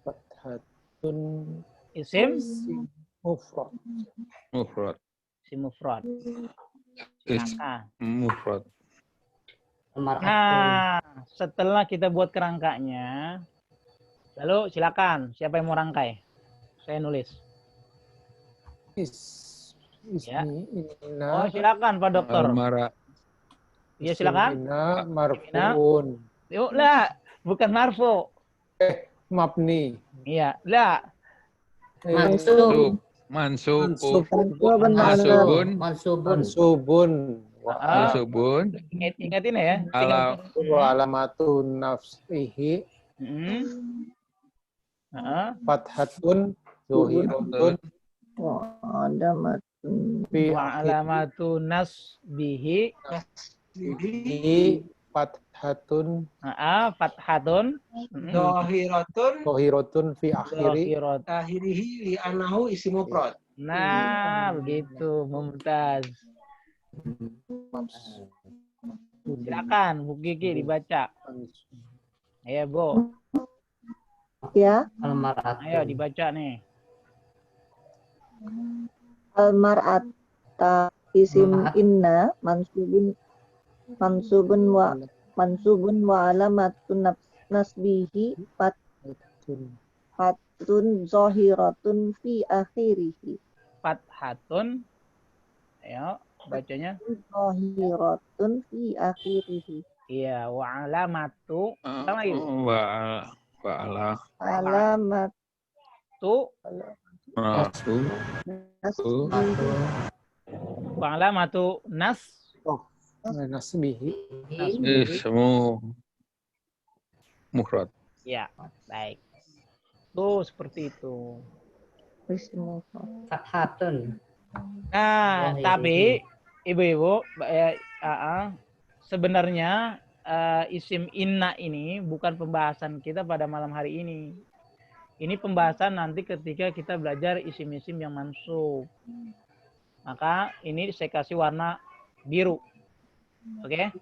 Fathatun Isim mufrad. Mufrad. isim mufrad. Is Nah, mufrad. Nah, setelah kita buat kerangkanya, lalu silakan siapa yang mau rangkai? Saya nulis. Ya. Ismi Oh, inna silakan Pak Dokter. Almara. Ya silakan. Inna marfuun Yuk lah, bukan marfu. mabni. Iya, lah. Mansub. Mansub. Mansubun Mansubun. Mansubun. Mansubun Mansubun. Ingat ini ya. Ala wa alamatu nafsihi fathatun zuhiratun fi Wa alamatu nasbihi akhiri fathatun fathatun Dohiratun fi akhiri zahirat. akhirihi li anahu isimu prod. Nah, begitu Mumtaz. Silakan Bu Kiki dibaca. Ayo, Bu. Ya, Almar'atu. Ayo dibaca nih. almar'ata isim Mar'at. inna mansubun wa alamatun nasbihi fatun zahiratun fi akhirihi. Fathatun. Ayo, bacanya. Zahiratun fi akhirihi. Iya, wa alamatu. Ulang lagi. wa ala Alamat Tu nasu nasbihi wa alamatu nasbihi ismu mufrad. Ya, baik. Tuh seperti itu. ismu Fathatun. Nah, tapi ibu-ibu, sebenarnya isim inna ini bukan pembahasan kita pada malam hari ini. Ini pembahasan nanti ketika kita belajar isim-isim yang mansub. Maka ini saya kasih warna biru. Oke?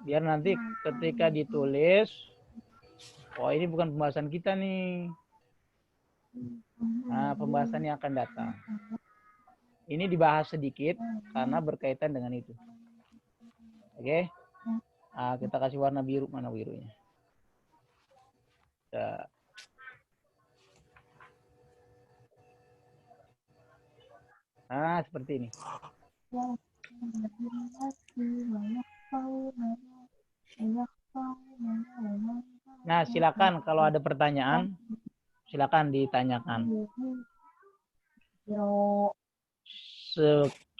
Biar nanti ketika ditulis, oh ini bukan pembahasan kita nih. Nah, pembahasan yang akan datang. Ini dibahas sedikit karena berkaitan dengan itu. Oke? Kita kasih warna biru, mana birunya? Ya. Seperti ini. Nah, silakan kalau ada pertanyaan, silakan ditanyakan.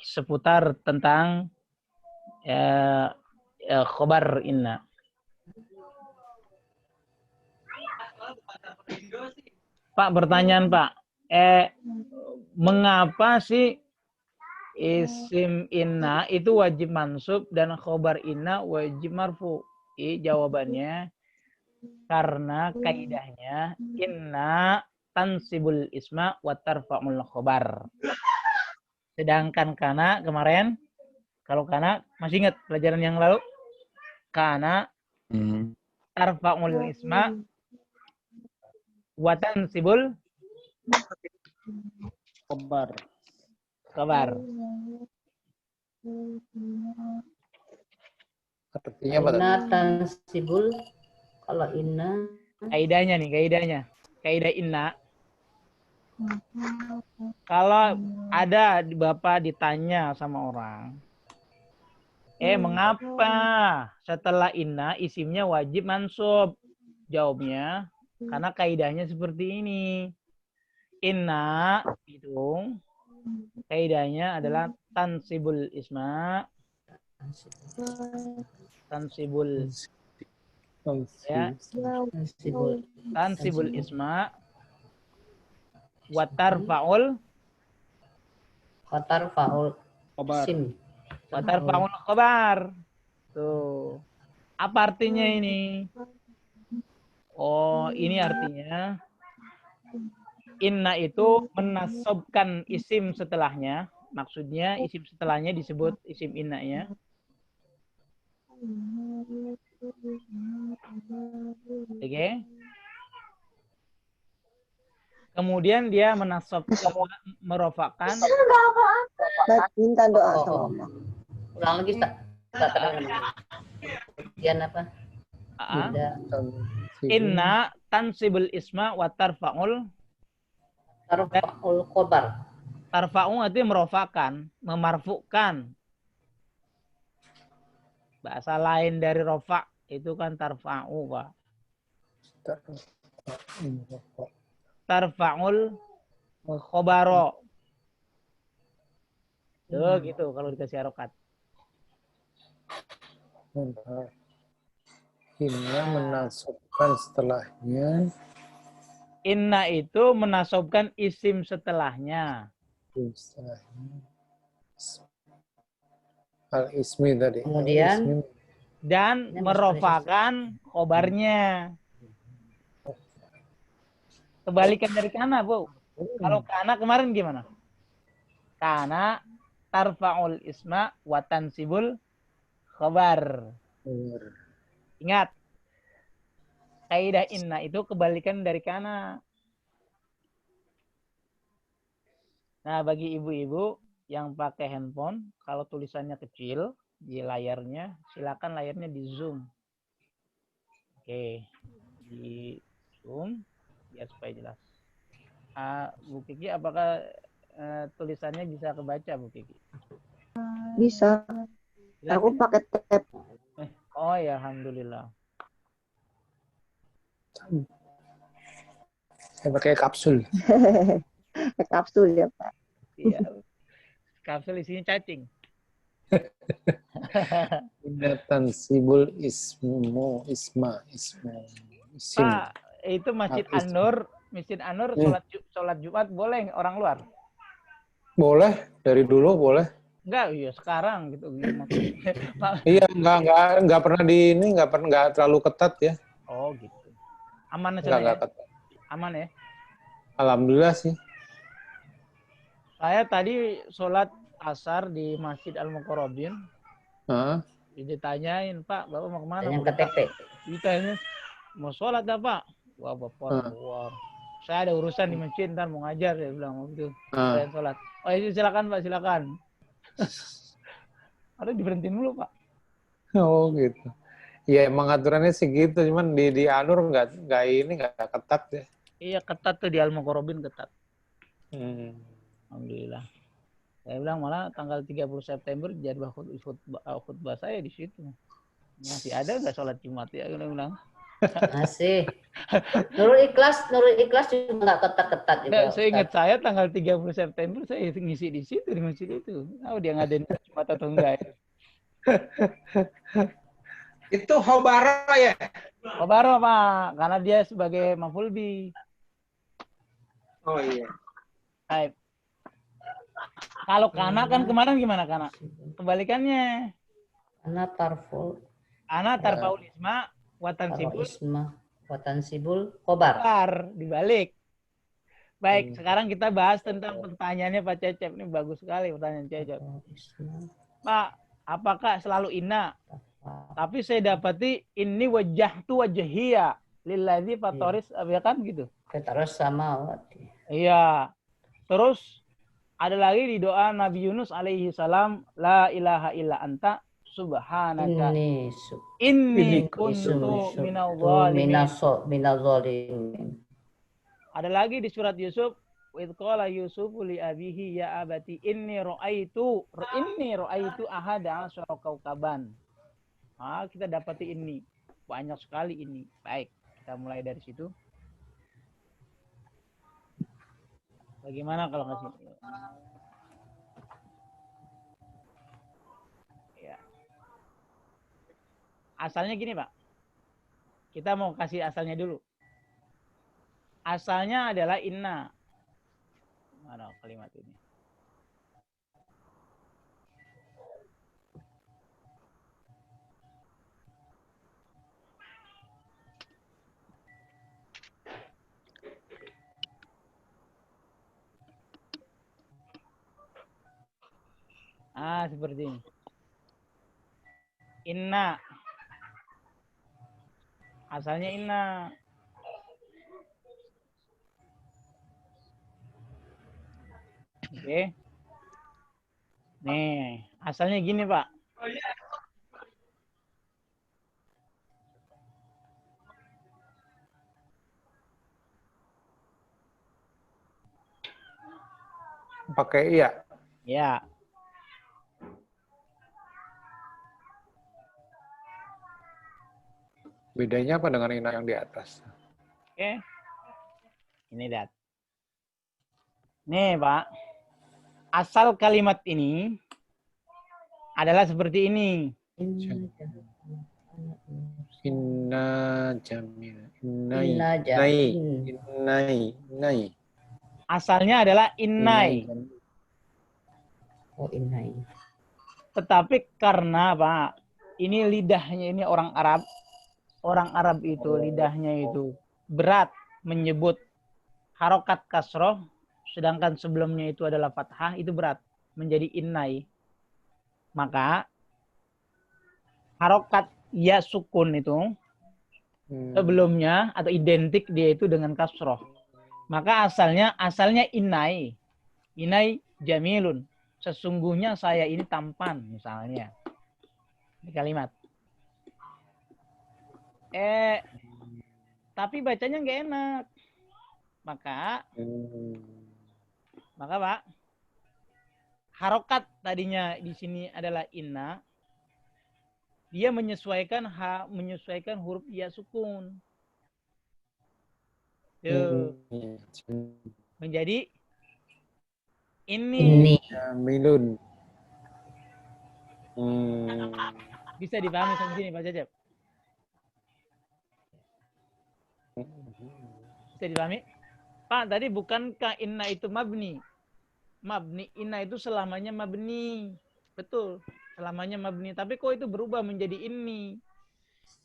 Seputar tentang khobar inna. Pak, pertanyaan Pak. Mengapa sih isim inna itu wajib mansub dan khobar inna wajib marfu? Jawabannya karena kaidahnya inna tansibul isma wa tarfa'ul khobar. Sedangkan kana kemarin, kalau kana masih ingat pelajaran yang lalu? Kana tarfa'ul isma wa tansibul Khobar. khobar. Artinya apa tadi? Inna tansibul, kalau inna Kaidahnya nih, kaidahnya. Kaidah inna. Kalau ada Bapak ditanya sama orang, mengapa setelah inna isimnya wajib mansub? Jawabnya, karena kaidahnya seperti ini. Inna itu kaidahnya adalah tansibul isma, tansibul ya, tansibul isma wa tarfa'ul Khobar. sim. wa tarfa'ul khobar. Tuh. Apa artinya ini? Oh, ini artinya inna itu menasabkan isim setelahnya. Maksudnya isim setelahnya disebut isim inna ya. Oke. Kemudian dia merofakkan. Minta doa sama mama. Ulang lagi, Ustaz. Bagian apa? Tidak. Inna tansibul isma wa tarfa'ul Khobar. Tarfa'u itu merofakan, memarfukan. Bahasa lain dari rofa itu kan tarfa'u, Pak. Tarfa'ul khobaro. Tuh gitu kalau dikasih harokat. Inna menasabkan setelahnya. Inna itu menasobkan isim setelahnya. Al-ismi tadi. Kemudian dan merofakan khobarnya. Kebalikan dari kana, Bu. Kalau kana kemarin gimana? Kana tarfa'ul isma wa tansibul khobar. Ingat. Kaidah inna itu kebalikan dari kana. Nah, bagi ibu-ibu yang pakai handphone, kalau tulisannya kecil di layarnya, silakan layarnya di zoom. Oke, di zoom biar supaya jelas. Bu Kiki, apakah tulisannya bisa kebaca, Bu Kiki? Bisa. Aku pakai tab. Oh ya, alhamdulillah. Saya pakai kapsul. Kapsul ya, Pak. Iya. Kapsul isinya cacing. Inna tansibul ismu. Pak, itu Masjid An-Nur. Masjid An-Nur sholat Jumat boleh orang luar? Boleh, dari dulu boleh. Enggak, iya sekarang gitu. Iya, enggak pernah enggak terlalu ketat ya. Oh gitu. Aman aja. Enggak ketat. Aman ya? Alhamdulillah sih. Saya tadi sholat asar di Masjid Al-Muqarrabin. Ditanyain, Pak, Bapak mau kemana? Yang KTP. Ditanya, mau sholat dah, Pak? Wah, Bapak, wah. Saya ada urusan di masjid, ntar mau ngajar, dia bilang gitu. Saya sholat. Oh iya, silakan, Pak, silakan. Ada diberhentiin dulu, Pak. Oh gitu. Ya emang aturannya segitu, cuman di Anur nggak ketat ya. Iya ketat tuh di Al-Muqarrabin ketat. Alhamdulillah. Saya bilang malah tanggal 30 September jadwal khutbah saya di situ. Masih ada nggak sholat Jumat ya? Saya bilang. Masih. Nurul Ikhlas juga nggak ketat-ketat juga. Saya ingat saya tanggal 30 September saya ngisi di situ di masjid itu. Oh dia ngadain Jumat atau enggak ya? Itu Hobara ya? Hobara Pak, karena dia sebagai maf'ul bi. Oh iya. Baik. Kalau kana kan kemarin gimana kana? Kebalikannya. Ana tarful. Ana tarfaul isma watan sibul. Isma watan sibul khobar. Dibalik. Baik, sekarang kita bahas tentang pertanyaannya Pak Cecep. Ini bagus sekali pertanyaan Cecep. Pak, apakah selalu inna? Tapi saya dapati ini wajah tu wajahia lillazi fatoris, ya kan gitu. Fatoris sama. Iya. Terus ada lagi di doa Nabi Yunus alaihi salam, la ilaha illa anta subhanaka inni kuntu minal zalimin. Ada lagi di surat Yusuf, wa idh qala Yusufu li abihi ya abati inni ra'aitu ahada asyara kaukaban. Kita dapati ini. Banyak sekali ini. Baik, kita mulai dari situ. Bagaimana kalau nggak sih? Ya. Asalnya gini, Pak. Kita mau kasih asalnya dulu. Asalnya adalah inna. Mana kalimat ini? Seperti ini. Inna. Asalnya inna. Oke. Nih, asalnya gini, Pak. Pakai iya. Ya. Bedanya apa dengan ina yang di atas? Oke. Ini lihat. Nih, Pak. Asal kalimat ini adalah seperti ini. Inna jamil. Innai. Asalnya adalah innai. Oh, innai. Tetapi karena, Pak, ini lidahnya ini orang Arab. Orang Arab itu lidahnya itu berat menyebut harokat kasroh, sedangkan sebelumnya itu adalah fathah, itu berat menjadi innai. Maka harokat ya sukun itu sebelumnya atau identik dia itu dengan kasroh. Maka asalnya innai. Innai jamilun. Sesungguhnya saya ini tampan misalnya. Di kalimat. Tapi bacanya nggak enak. Maka Pak, harokat tadinya di sini adalah inna. Dia menyesuaikan huruf ya sukun. Menjadi ini. Milun. Bisa dipahami sampai sini, Pak Cecep? Bisa dipahami? Pak, tadi bukankah inna itu mabni? Mabni, inna itu selamanya mabni. Betul, selamanya mabni. Tapi kok itu berubah menjadi ini?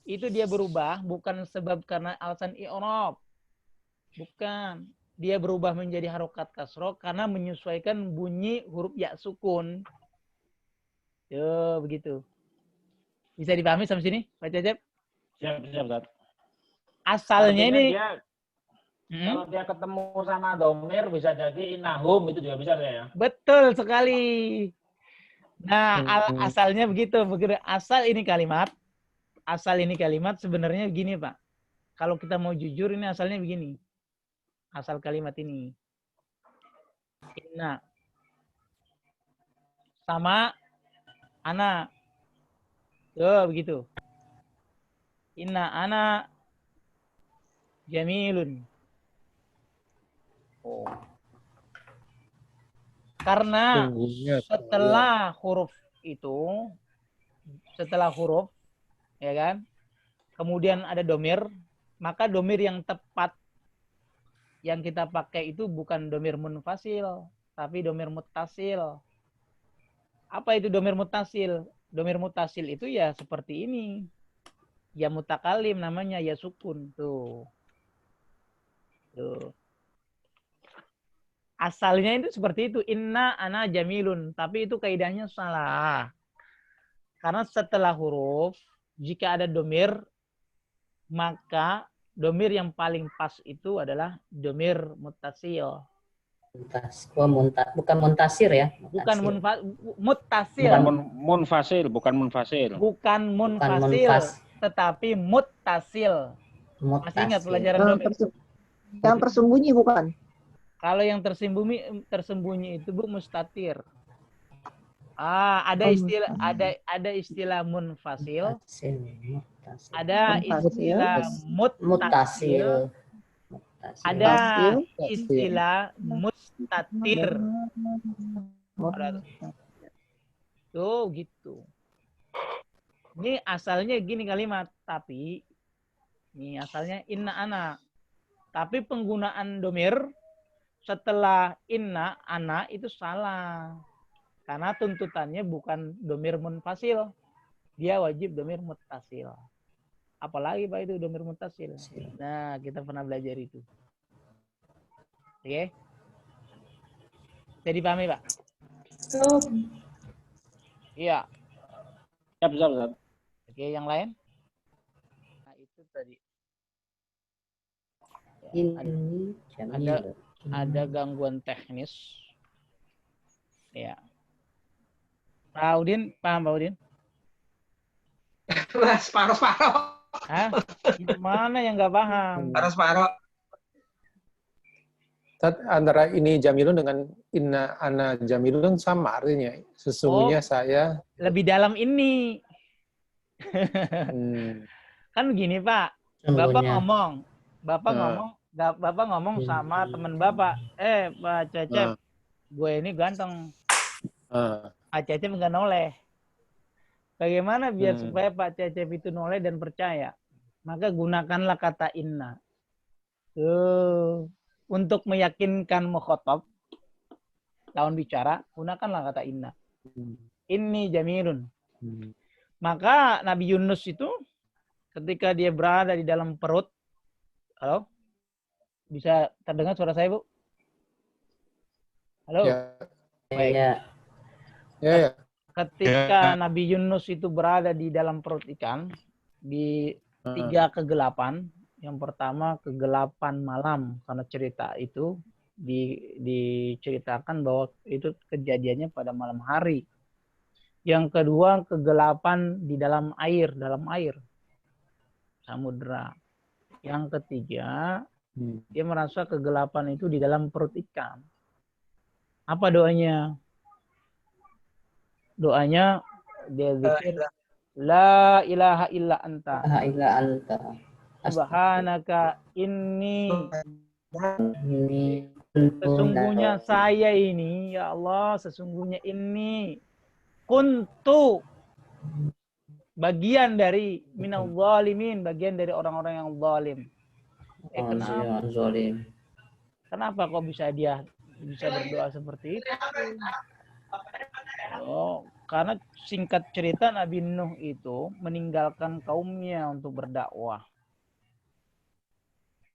Itu dia berubah bukan sebab karena alasan i'rab. Bukan. Dia berubah menjadi harokat kasroh karena menyesuaikan bunyi huruf ya sukun. Yo, begitu. Bisa dipahami sampai sini, Pak Cecep? Siap. Asalnya artinya ini dia, kalau dia ketemu sama domir bisa jadi innahum, itu juga bisa ya. Betul sekali. Nah, asalnya begitu. Asal ini kalimat asal ini kalimat sebenarnya begini, Pak. Kalau kita mau jujur ini asalnya begini. Asal kalimat ini. Inna sama ana. Tuh, begitu. Inna ana jamilun. Oh. Karena setelah huruf itu, setelah huruf, ya kan, kemudian ada domir, maka domir yang tepat yang kita pakai itu bukan domir munfasil, tapi domir muttasil. Apa itu domir muttasil? Domir muttasil itu ya seperti ini. Ya mutakalim namanya, ya sukun. Tuh. Tuh. Asalnya itu seperti itu. Inna ana jamilun. Tapi itu kaidahnya salah. Karena setelah huruf, jika ada domir, maka domir yang paling pas itu adalah domir muttasil. Bukan muntasir ya? Bukan muttasil. Bukan munfasil, bukan munfasil. Bukan munfasil, tetapi muttasil. Masih ingat pelajaran domir? Yang tersembunyi bukan? Kalau yang tersembunyi itu Bu mustatir. Ada istilah munfasil, ada istilah muttasil, ada istilah mustatir. Tuh gitu. Ini asalnya gini kalimat, tapi ini asalnya inna ana. Tapi penggunaan domir setelah inna ana itu salah. Karena tuntutannya bukan domir munfasil. Dia wajib domir muttasil. Apalagi Pak itu domir muttasil. Nah, kita pernah belajar itu. Oke. Jadi pahami, Pak? Iya. Siap, Ustaz. Oke, yang lain? Nah, itu tadi. Ada gangguan teknis. Ya. Pak Udin, paham Pak Udin? Separuh-separuh. Hah? Gimana yang nggak paham? Separuh-separuh. Antara ini jamilun dengan inna ana jamilun sama artinya. Sesungguhnya saya lebih dalam ini. Kan gini Pak, Bapak ngomong sama teman Bapak, Pak Cecep, gue ini ganteng. Pak Cecep nggak noleh. Bagaimana biar supaya Pak Cecep itu noleh dan percaya? Maka gunakanlah kata inna. Untuk meyakinkan mukhatab, lawan bicara, gunakanlah kata inna. Inni jamilun. Maka Nabi Yunus itu ketika dia berada di dalam perut, halo? Bisa terdengar suara saya, Bu? Halo? Ya. Baik. Ya. Ketika Nabi Yunus itu berada di dalam perut ikan, di 3 kegelapan. Yang pertama kegelapan malam, karena cerita itu diceritakan bahwa itu kejadiannya pada malam hari. Yang kedua kegelapan di dalam air, samudra. Yang ketiga dia merasa kegelapan itu di dalam perut ikan. Apa doanya? Doanya dia zikir la ilaha illa anta. Subhanaka inni sesungguhnya saya ini, ya Allah, sesungguhnya ini kuntu bagian dari minal zalimin, bagian dari orang-orang yang zalim. Kenapa kok bisa berdoa seperti itu? Karena singkat cerita Nabi Nuh itu meninggalkan kaumnya untuk berdakwah.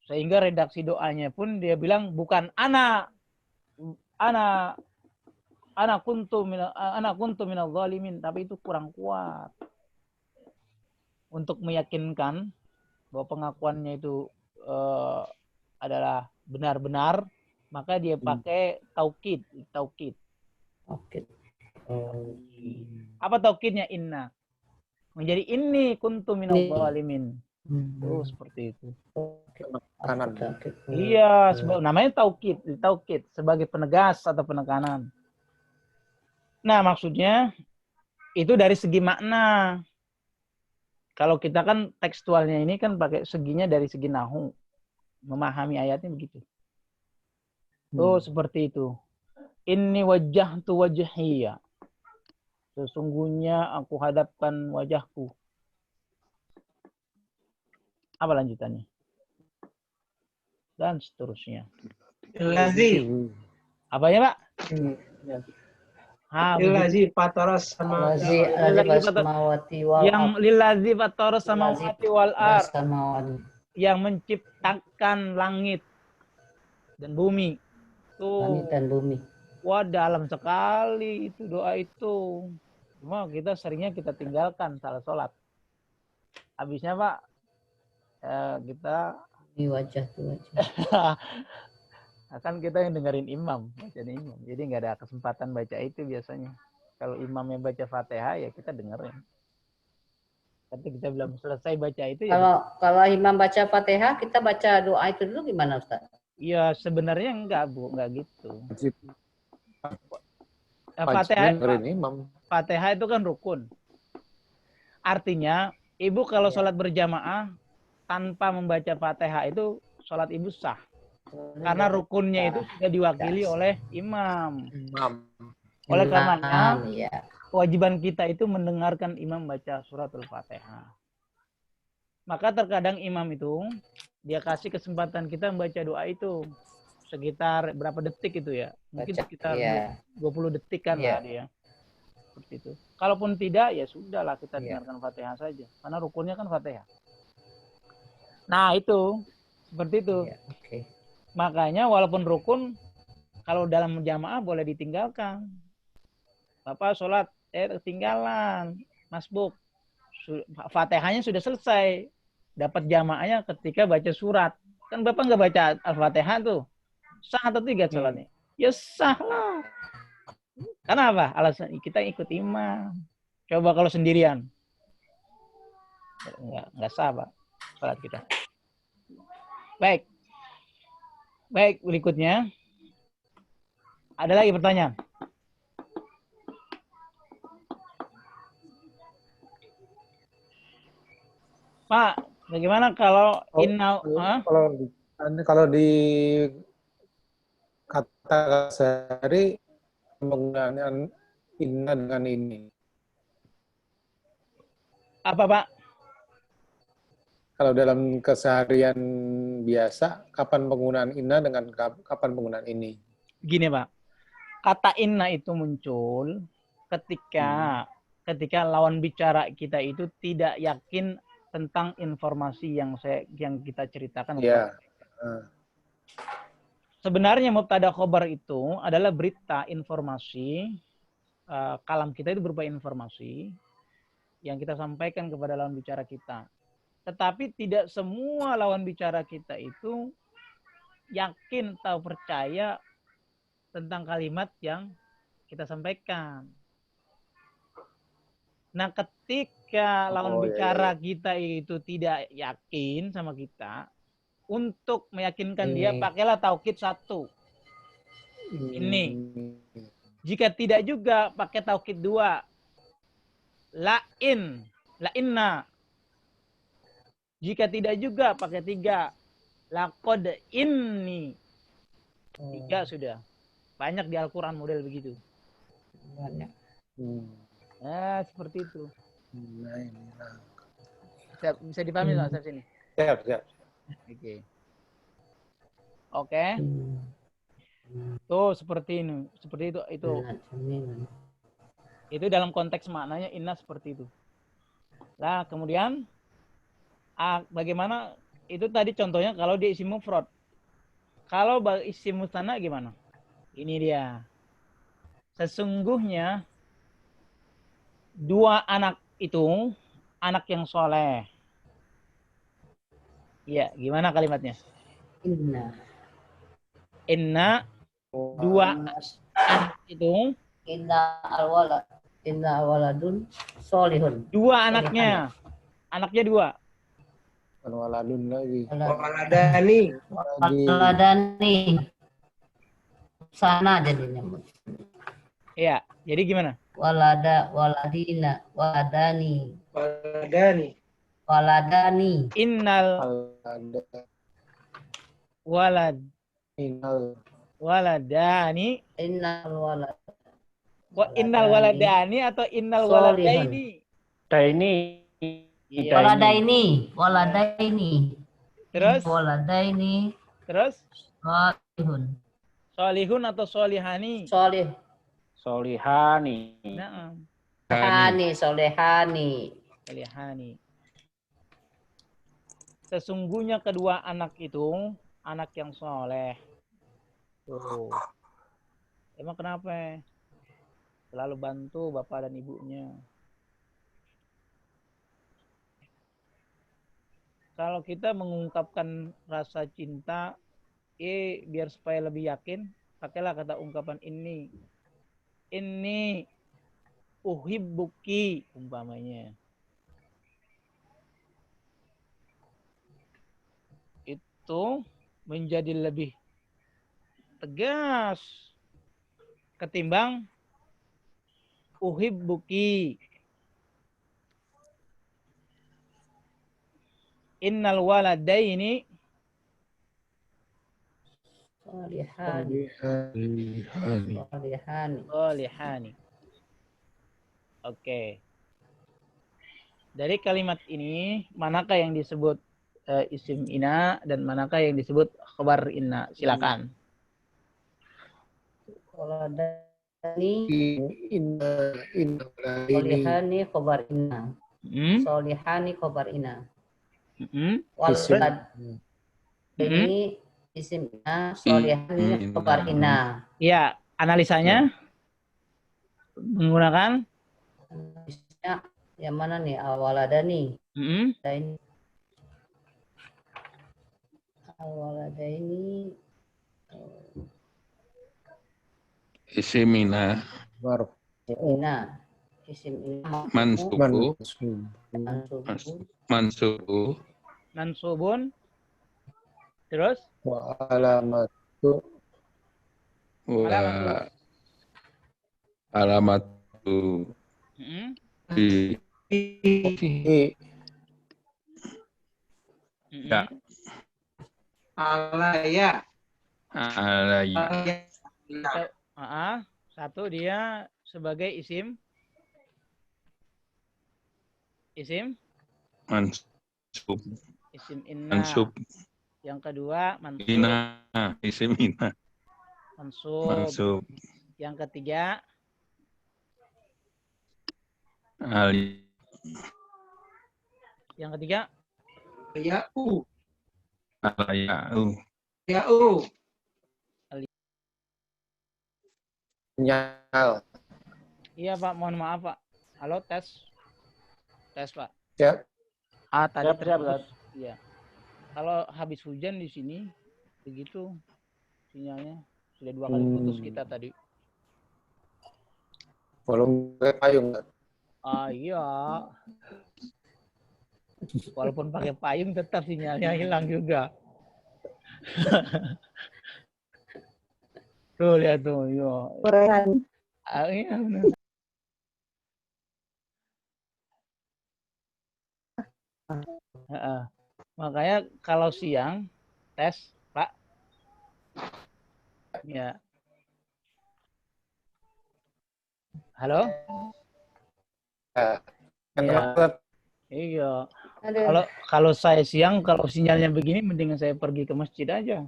Sehingga redaksi doanya pun dia bilang bukan ana kuntu minal zalimin, tapi itu kurang kuat. Untuk meyakinkan bahwa pengakuannya itu adalah benar-benar, maka dia pakai taukid. Apa taukidnya inna? menjadi inni kuntu minal zalimin. Tuh seperti itu. Kanan. Iya, namanya taukid sebagai penegas atau penekanan. Nah, maksudnya itu dari segi makna. Kalau kita kan tekstualnya ini kan pakai seginya dari segi nahu. Memahami ayatnya begitu. Tuh seperti itu. Inni wajjahtu wajhiya. Sesungguhnya aku hadapkan wajahku. Apa lanjutannya? Dan seterusnya. Lazi. Apa ya, Pak? Lazi fataras sama yang lillazi fataras samawati wal ard, yang menciptakan langit dan bumi. Tuh. Langit dan bumi. Wah, dalam sekali itu doa itu. Cuma kita seringnya kita tinggalkan salah sholat. Habisnya Pak, kita Ini wajah tuh wajah. akan kita yang dengerin imam, bacanya imam. Jadi nggak ada kesempatan baca itu biasanya. Kalau imam yang baca Fatihah ya kita dengerin. Tapi kita belum selesai baca itu ya. Kalau imam baca Fatihah, kita baca doa itu dulu gimana, Ustaz? Iya, sebenarnya enggak, Bu, enggak gitu. Fatihah itu kan rukun. Artinya, Ibu kalau sholat berjamaah tanpa membaca Fatihah itu sholat Ibu sah. Karena rukunnya itu sudah diwakili oleh imam. Oleh karenanya, kewajiban kita itu mendengarkan imam baca suratul Fatihah. Maka terkadang imam itu, dia kasih kesempatan kita membaca doa itu. Sekitar berapa detik itu ya? Mungkin sekitar 20 detik kan lah dia. Seperti itu. Kalaupun tidak, ya sudahlah kita dengarkan Fatihah saja. Karena rukunnya kan Fatihah. Nah itu, seperti itu. Makanya walaupun rukun, kalau dalam jamaah boleh ditinggalkan. Bapak sholat, ketinggalan, masbuk. Fatihahnya sudah selesai. Dapat jamaahnya ketika baca surat. Kan Bapak nggak baca Al-Fatihah tuh. Sah atau tidak sholatnya? Ya sah lah. Karena apa? Alasan kita ikut imam. Coba kalau sendirian. Nggak sah, Pak. Sholat kita. Baik, berikutnya. Ada lagi pertanyaan? Pak, bagaimana kalau kalau di kata sehari penggunaan inna dengan ini? Apa, Pak? Kalau dalam keseharian biasa, kapan penggunaan inna dengan kapan penggunaan ini? Gini, Pak. Kata inna itu muncul ketika lawan bicara kita itu tidak yakin tentang informasi yang kita ceritakan. Sebenarnya mubtada khobar itu adalah berita, informasi. Kalam kita itu berupa informasi yang kita sampaikan kepada lawan bicara kita. Tetapi tidak semua lawan bicara kita itu yakin atau percaya tentang kalimat yang kita sampaikan. Nah, ketika lawan bicara kita itu tidak yakin sama kita, untuk meyakinkan dia, pakailah taukid 1. Ini. Jika tidak juga, pakai taukid 2. La'inna. Jika tidak juga, pakai 3. Laqad inni. 3 sudah. Banyak di Al-Quran model begitu. Banyak. Nah, seperti itu. Bisa dipahami nggak sini? Siap. Oke. Tuh seperti ini, seperti itu. Itu dalam konteks maknanya inna seperti itu. Nah, kemudian bagaimana itu tadi contohnya kalau dia isim mufrad. Kalau isim musanna gimana? Ini dia. Sesungguhnya 2 anak itu anak yang soleh. Iya, gimana kalimatnya? Inna 2 anak itu. Inna al-walad. inna waladun solihun. Dua anaknya. Anaknya dua. Kan waladun lagi. Waladani. Lagi. Waladani. Sana jadinya. Iya. Jadi gimana? Waladina, waladani. Waladani. Waladani. Innal Ada. walad Inal. waladani. Innal walad. Innal waladani atau innal waladaini? Ini Waladaini. Waladaini. Terus? Waladaini. Terus? Solihun. Solihun atau solihani? Solih. Solihani. Nah, Hani. Solehani. solihani. Sesungguhnya kedua anak itu anak yang soleh. Tuh. Emang kenapa? Selalu bantu bapak dan ibunya. Kalau kita mengungkapkan rasa cinta, biar supaya lebih yakin, pakailah kata ungkapan ini. Ini uhibbuki umpamanya. Itu menjadi lebih tegas ketimbang uhibbuki. Innal waladaini Solihani. Solihani. solihani. Oke. Dari kalimat ini, manakah yang disebut isim ina dan manakah yang disebut khabar inna? Silakan. Waladani. Inna. Solihani khobar inna. Hmm? Solihani khobar inna. Hmm? Walad ini isim inna. Solihani khobar inna. Ya, analisanya menggunakan Isnya yang mana nih? Awaladani. hmm? Ini Awaladani. Isimina. Marfu. Inna. Isim inna. Mansubu. Mansub. Mansubu. Mansubun. Terus Wa alamatu. Wa alamatu. hmm? Fi. Ya. Alaya. Alaya. Satu dia sebagai isim Mansub. isim inna. Mansub. Yang kedua mansub. Ina. Isimina. Mansub. Mansub. Yang ketiga Ali. yang ketiga Ya'u. Alayau. Ya'u. Sinyal. iya Pak, mohon maaf Pak. Halo, tes Pak. Siap. Tadi Siap, siap, terputus. Iya. Kalau habis hujan di sini begitu sinyalnya, sudah 2 kali putus kita tadi. Belum pakai payung. Iya. Walaupun pakai payung tetap sinyalnya hilang juga. Tuh lihat tuh, yo. Korean. Iya benar. Makanya kalau siang tes, Pak. Ya. Halo? Ya. Iya. Kalau saya siang, kalau sinyalnya begini, mendingan saya pergi ke masjid aja.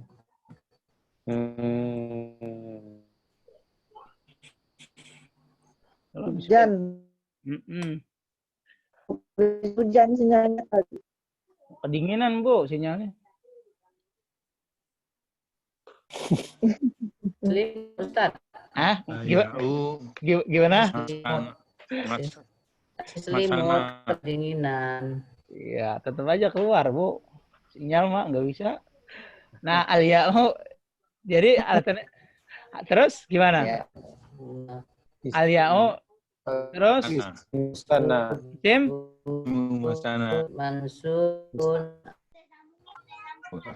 Hujan. Hujan sinyalnya tadi. Kedinginan, Bu, sinyalnya. Ustaz. Gimana? Selimut, kedinginan. Iya, tetap aja keluar, Bu. Sinyal mah nggak bisa. Nah, Alia, jadi alasannya terus gimana? Ya. Alia, Terus Musana. isim Musana. mansubun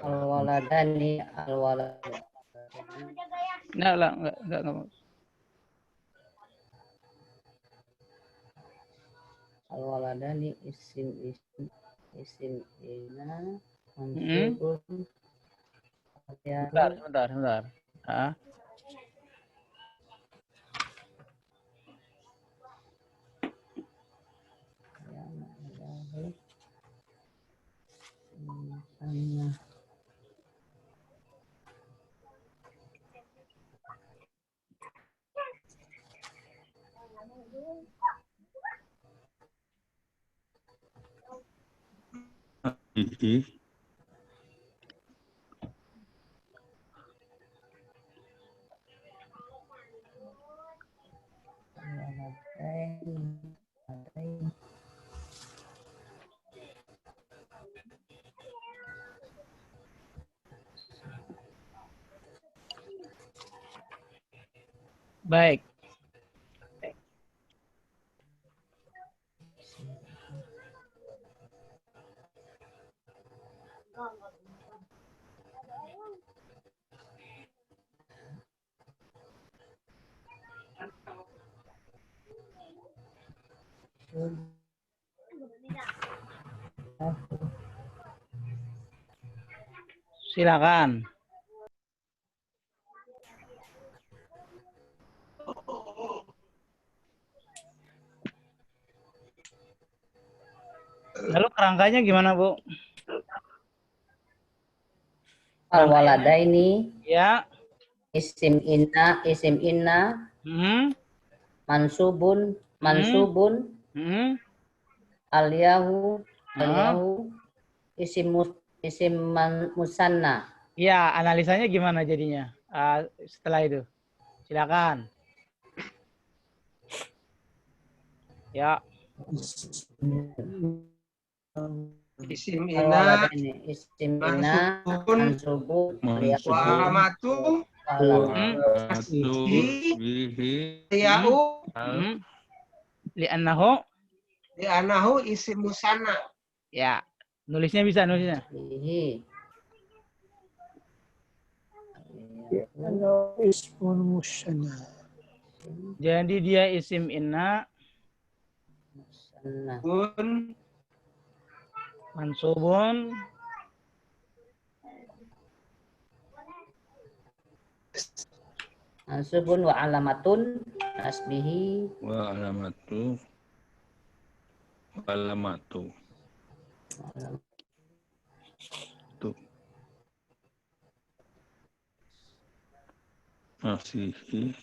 al-waladani enggak. al-waladani isim ina mansubun ya Sebentar. Ah, Ihi. baik. Silakan. Lalu kerangkanya gimana, Bu? al-waladaini Ya. isim inna Hmm. mansubun Hmm. al-yahu Ah. isim musanna. Ya, analisanya gimana jadinya? Setelah itu. Silakan. Ya. Isim ina Al-waladani isim inna mansubun al-yahu wa alamatu Alamatu bihi bihi ya'u Li'annahu. li'anahu isim musanna. Ya. Nulisnya bisa. bihi ismun musanna. Jadi dia isim inna musanna Bun mansubun mansubun wa alamatun asbihi wa alamatu tuh masihi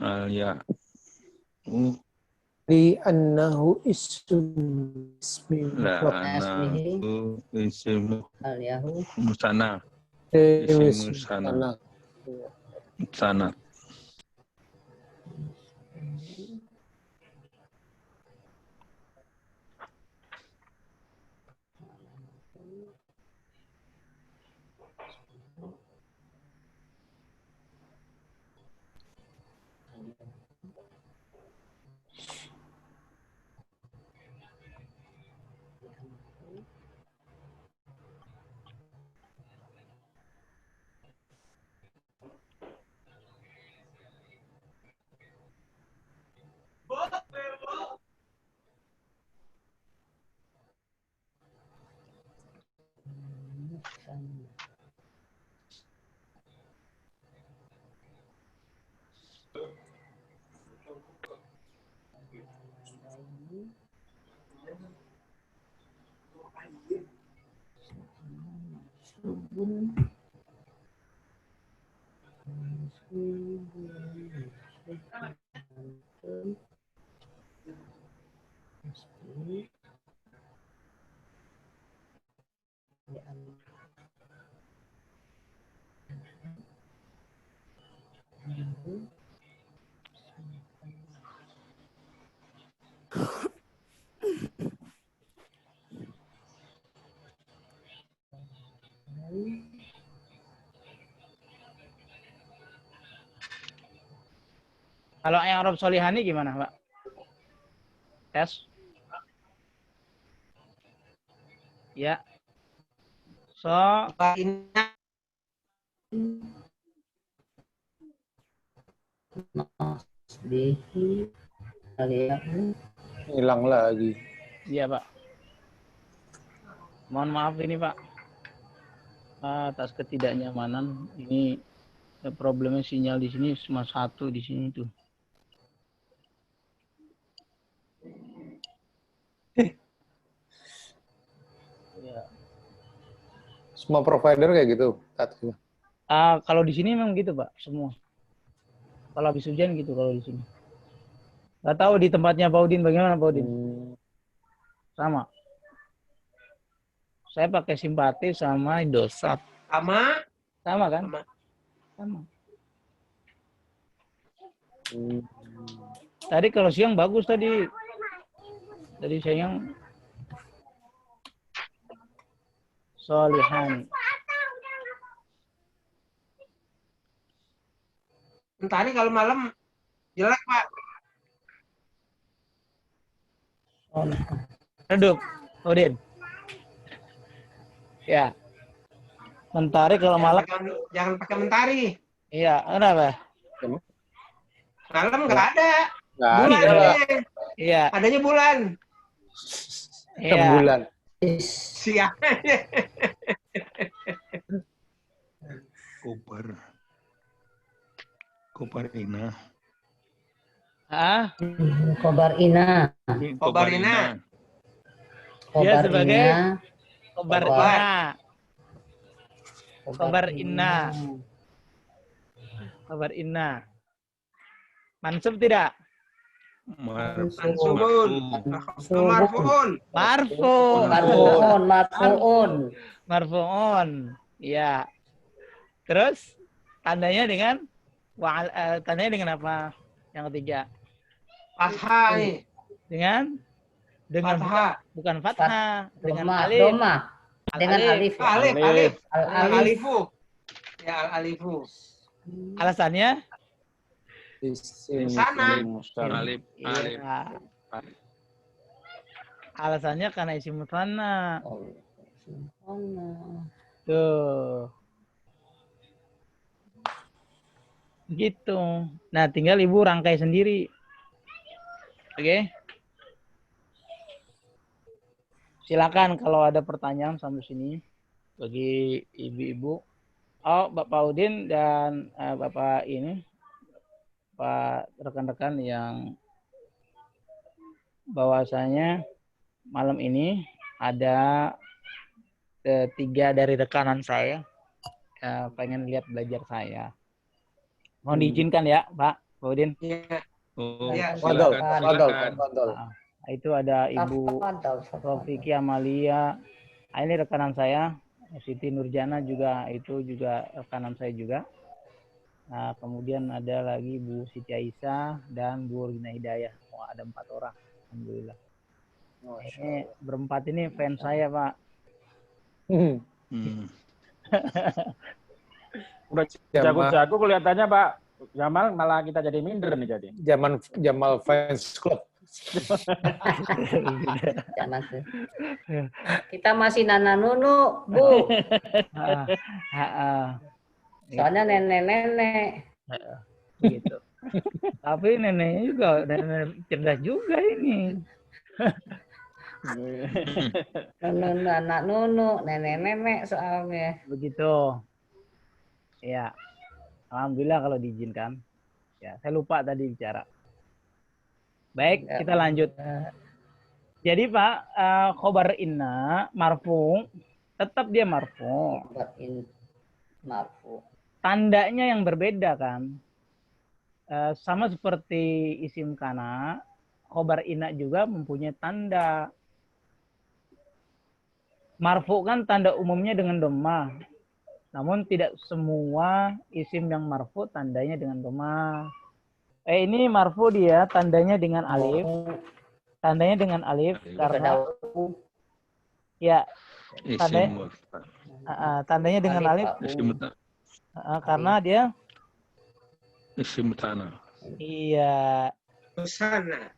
al-ya Li annahu ismi mufrad. la'anahu isim al-yahu musana Isim musana sana Kalau yang Arab Solihani gimana, Pak? Tes. Ya. So, Inna bihi kalian Hilang lagi. iya, Pak. Mohon maaf ini, Pak. Atas ketidaknyamanan. Ini problemnya sinyal di sini cuma satu di sini tuh. Ya. Semua provider kayak gitu. Kalau di sini memang gitu, Pak, semua. Kalau habis hujan gitu kalau di sini. Nggak tahu di tempatnya Pak Udin bagaimana, Pak Udin? Sama. Saya pakai Simpati sama Indosat. sama Sama kan? Sama. Sama. Tadi kalau siang bagus tadi. Tadi siang Solihan. Mentari kalau malam jelek, Pak. Redup, Udin. Ya. Mentari kalau malam. Jangan pakai mentari. Iya, kenapa? Malam nggak ada. Nggak Bulan ada. adanya. Iya. Adanya bulan. Iya. Bulan. Siang. Kobar ina. Ah, khobar ina. Khobar ina. Dia Khobar sebagai ina. Khobar Khobar. Ina. Khobar Inna. Khobar Inna. Mansub tidak? Mansubun. Marfuun. Marfu. Marfuun. Marfuun. Iya. Terus tandanya dengan tandanya dengan apa? Yang ketiga. Fathah nih. Dengan Fathah. bukan fathah, dengan Doma. alif. Doma. Dengan alif. Alif. Alif. Alifu. Ya, alifu. Alasannya? Sana. Alif. Iya. Alasannya karena isim mutsanna. Tuh. Gitu. Nah, tinggal Ibu rangkai sendiri. Oke. Silakan kalau ada pertanyaan sampai sini bagi ibu-ibu. Oh, Bapak Udin dan Bapak ini, Pak rekan-rekan yang bahwasanya malam ini ada 3 dari rekanan saya pengen lihat belajar saya. Mohon diizinkan ya, Pak Udin. Iya. Oh, Ya, silakan. Itu ada Ibu Rofiki Amalia. Ini rekanan saya. Siti Nurjana juga, itu juga rekanan saya juga. Nah, kemudian ada lagi Bu Siti Aisyah dan Bu Rina Hidayah. Wah, ada 4 orang. Alhamdulillah. Ini berempat ini fans saya, Pak. Udah jago-jago kelihatannya Pak Jamal, malah kita jadi minder nih jadi. Jamal Fans Club. Jangan tuh. Kita masih Nana Nunu, Bu. Soalnya nenek-nenek. Gitu. Tapi neneknya juga nenek cerdas juga ini. Nunu, anak Nunu, nenek-nenek soalnya. Begitu. Ya. Alhamdulillah kalau diizinkan. Ya, saya lupa tadi bicara. Baik, kita lanjut. Jadi Pak, khobar inna marfu, tetap dia marfu. Marfu. Tandanya yang berbeda kan. Sama seperti isim kana, khobar inna juga mempunyai tanda. Marfu kan tanda umumnya dengan dhamma. Namun tidak semua isim yang marfu tandanya dengan dhamma. Ini marfu dia tandanya dengan alif. Tandanya dengan alif karena ya tandanya dengan alif karena dia isim tanah. Iya, Husana.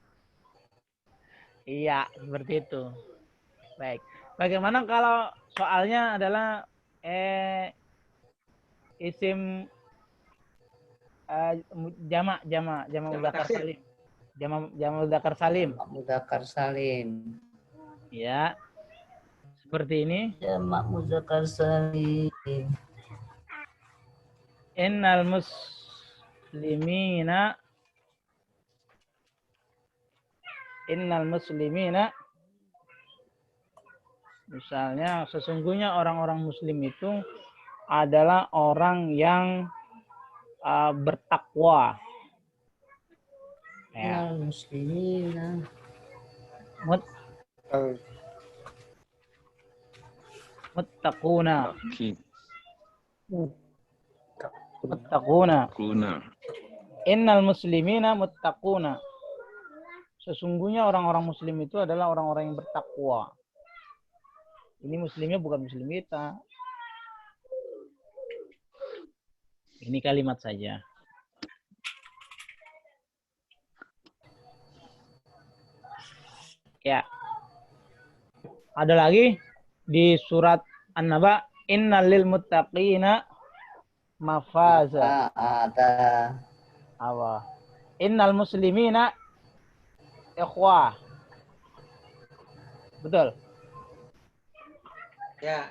iya, seperti itu. Baik. Bagaimana kalau soalnya adalah isim jama Jamak mudzakkar taksir. salim. Jama mudzakkar salim. Mudzakkar salim. Ya, seperti ini. Jamak mudzakkar salim. Innal muslimina misalnya sesungguhnya orang-orang muslim itu adalah orang yang bertakwa. Ya. Innal muslimina Muttaquna. Laki. Muttaquna. Kuna. Innal muslimina muttaquna. Sesungguhnya orang-orang muslim itu adalah orang-orang yang bertakwa. Ini muslimnya bukan muslim kita. Ini kalimat saja. Ya. Ada lagi di surat An-Naba, innal lil muttaqina mafaza. ada Apa? Innal muslimina ikhwah. Betul. Ya.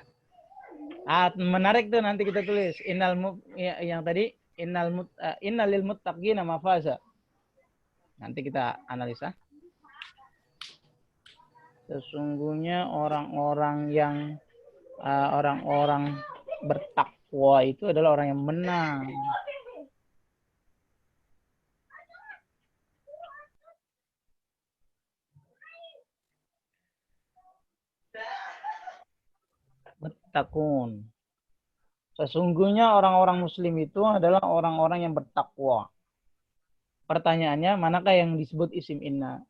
Menarik tuh, nanti kita tulis yang tadi innal lil muttaqina mafaza. Nanti kita analisa. Sesungguhnya orang-orang yang orang-orang bertakwa itu adalah orang yang menang. Muttaqun. Sesungguhnya orang-orang muslim itu adalah orang-orang yang bertakwa. Pertanyaannya, manakah yang disebut isim inna?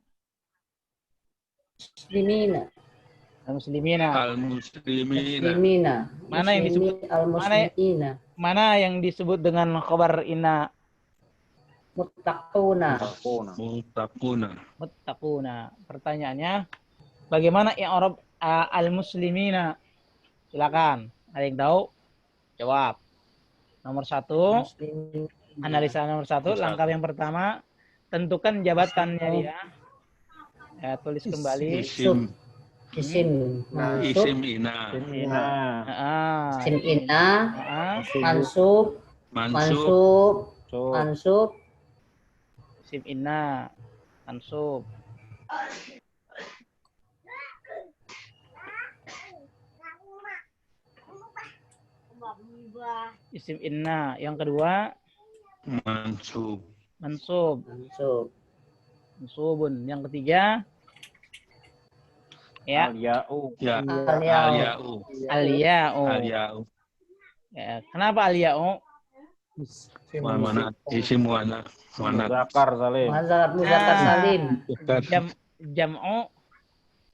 muslimina. Al-muslimina. Al-muslimina. Muslimina. Mana yang disebut Al-muslimina. mana yang disebut dengan khabar inna? Muttaquna. Muttaquna. Pertanyaannya, bagaimana i'rab al-muslimina? Silakan. Ada yang tahu? Jawab. Nomor 1, Muslimin. analisa nomor 1, langkah yang pertama, tentukan jabatannya dia. Ya, tulis kembali. Isim. Isim mansub. Isim ina. Isim inna. Mansub. Mansub. Isim inna. Mansub. Isim inna. Yang kedua, Mansub. mansub. Mansub. Mansubun. Yang ketiga, ya, Al-ya'u. Ya. Al-ya'u. al-ya'u. Al-ya'u. Ya, kenapa al-ya'u? Mana? Isim mana? Mana? Muzakkar salim. Muzakkar salim. Jam'u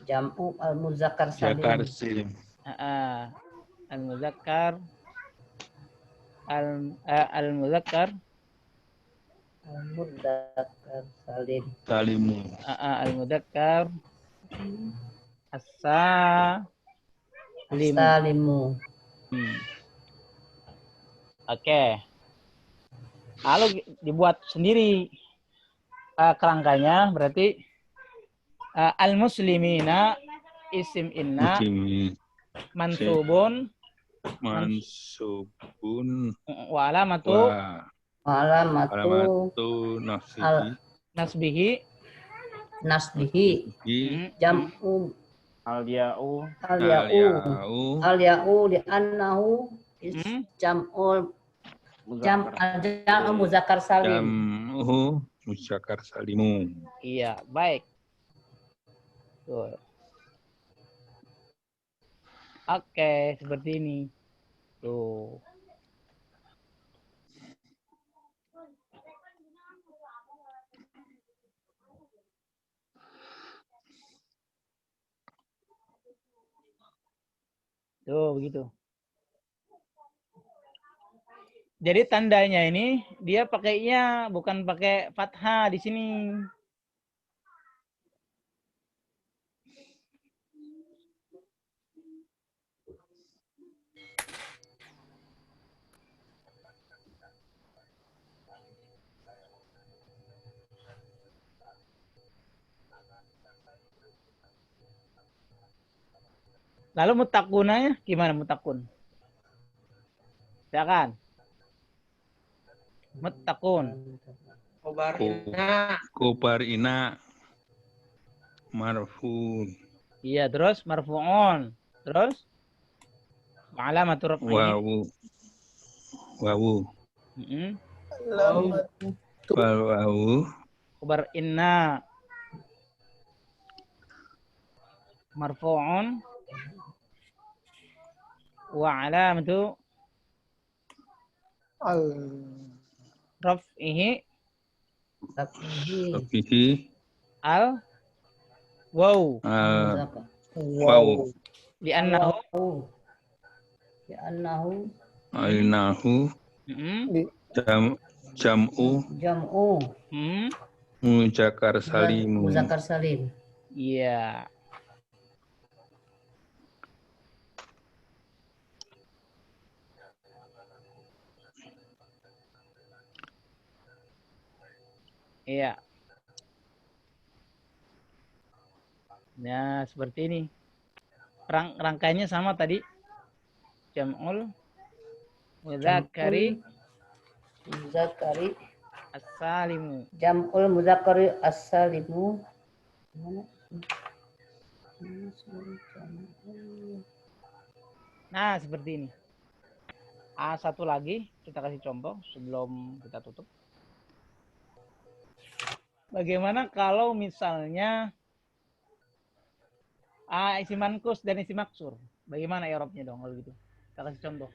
Jam'u al-muzakkar Jakar salim. sim. al-muzakkar al-muzakkar Al-muzakkar salim. Talimu. al-muzakkar as-salim. Salimu. Oke. Lalu dibuat sendiri kerangkanya, berarti al-muslimina isim inna Isim. mansubun Mansubun. wa alamatu Alamatu nafsihi. nasbihi Jam'u Al-ya'u. al-ya'u di annahu jam'ul jam'u muzakkar salim. Jam'uhu muzakkar salimu. Iya, baik. Tuh. Oke, seperti ini. Tuh. Tuh, begitu. Jadi tandanya ini dia pakainya bukan pakai fathah di sini. Lalu mutakunanya gimana mutakun? Silakan. Mutakun. Kobarina. Kobarina. Marfu. Iya, terus marfu'un. Terus alamatur raf'ihi. Wawu. Wawu. Khabar inna. Marfu'un. Wa alamatu raf'ihi Rafihi. al waw. Wawu. Li'annahu Alinahu. Jam'u. Muzakkar salimu. Muzakkar salim. Iya. Iya. Nah, seperti ini. Rangkaiannya sama tadi. Jam'ul muzakkari as-salimu. Jam'ul muzakkari as-salimu. Nah, seperti ini. Satu lagi kita kasih contoh sebelum kita tutup. Bagaimana kalau misalnya isi mankus dan isi maksur? Bagaimana i'rabnya dong kalau gitu? Kita kasih contoh.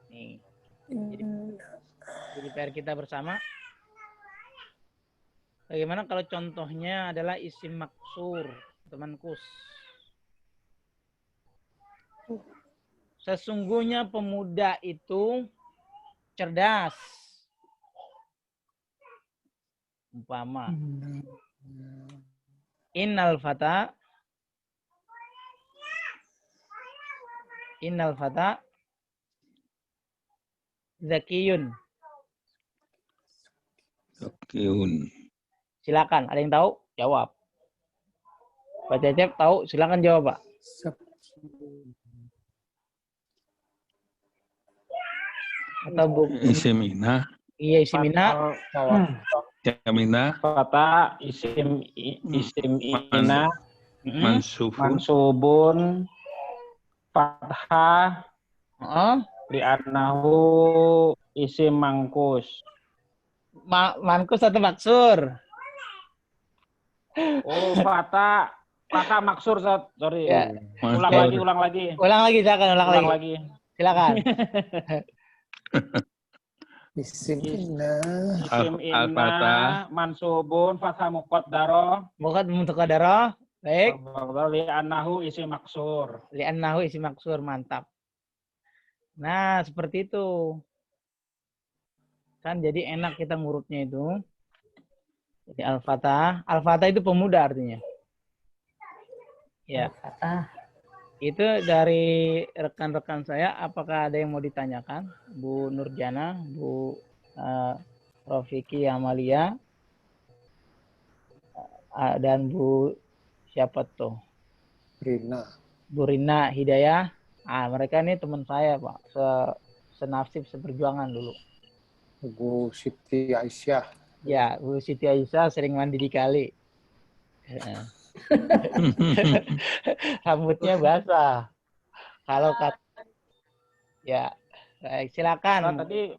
Nih. Jadi PR kita bersama. Bagaimana kalau contohnya adalah isim maksur, temankus. Sesungguhnya pemuda itu cerdas. Umpama. Innal fata zakiyun. Silakan, ada yang tahu? Jawab. Pak Cecep tahu? Silakan jawab, Pak. Atau bu? Isimina. Iya, isimina. Jamina. Fata isim ina mansubun fathah li'annahu isim mangkus. Mankus atau maksur? Oh, fata maksur, sorry. Ya. Ulang lagi. Ulang lagi. Silakan. Isim inna mansubun fathah muqaddarah. Muqaddarah. Baik. Li'annahu isim maksur. Li'annahu isim maksur, mantap. Nah, seperti itu. Kan jadi enak kita ngurutnya itu. Jadi al-fatah itu pemuda artinya. Ya. Itu dari rekan-rekan saya, apakah ada yang mau ditanyakan? Bu Nurjana, Bu Rofiki Amalia, dan Bu siapa tuh? Bu Rina Hidayah. Mereka ini teman saya, Pak. Senasib, seperjuangan dulu. Bu Siti Aisyah. Ya, Bu Siti Aisyah sering mandi di kali. Rambutnya basah. Kalau ya, baik, silakan. Tadi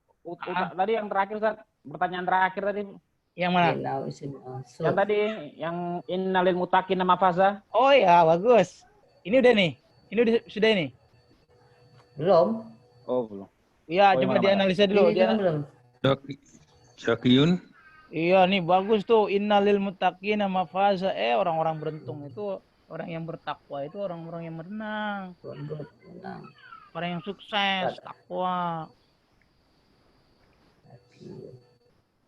yang terakhir, Ustaz, pertanyaan terakhir tadi. Yang mana? Yang tadi, yang innalil muttaqina mafaza. Oh ya, bagus. Ini udah nih. Ini sudah ini. Belum. Oh, belum. Iya, coba dianalisa dulu. Belum. Syakiyun. Iya nih, bagus tuh. Innalil muttaqina mafaza. Orang-orang beruntung itu, orang yang bertakwa itu orang-orang yang menang. Orang yang sukses, takwa.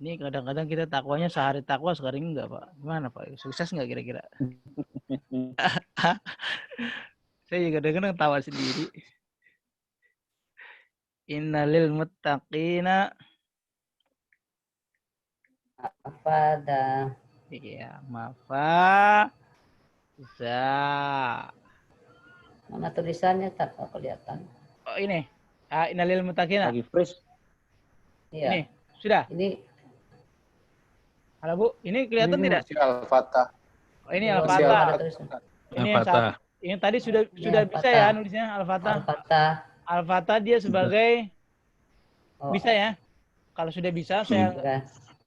Ini kadang-kadang kita takwanya sehari takwa, sekali enggak, Pak. Gimana, Pak? Sukses enggak kira-kira? Saya juga kadang-kadang tawa sendiri. Innalil muttaqina. Pada Iya, mafa. mana tulisannya tak kelihatan. Oh, ini. Innalil muttaqina. Lagi freeze. Iya. Ini, sudah. Ini Halo, Bu. Ini kelihatan Ini tidak? masih Al-Fatah. Oh, ini Masih Al-Fatah. ada tulisan. Ini yang Al-Fatah. ini tadi sudah Al-Fatah. bisa ya nulisnya Al-Fatah. Al-Fatah. Al-Fatah dia sebagai Oh, bisa ya. Kalau sudah bisa udah.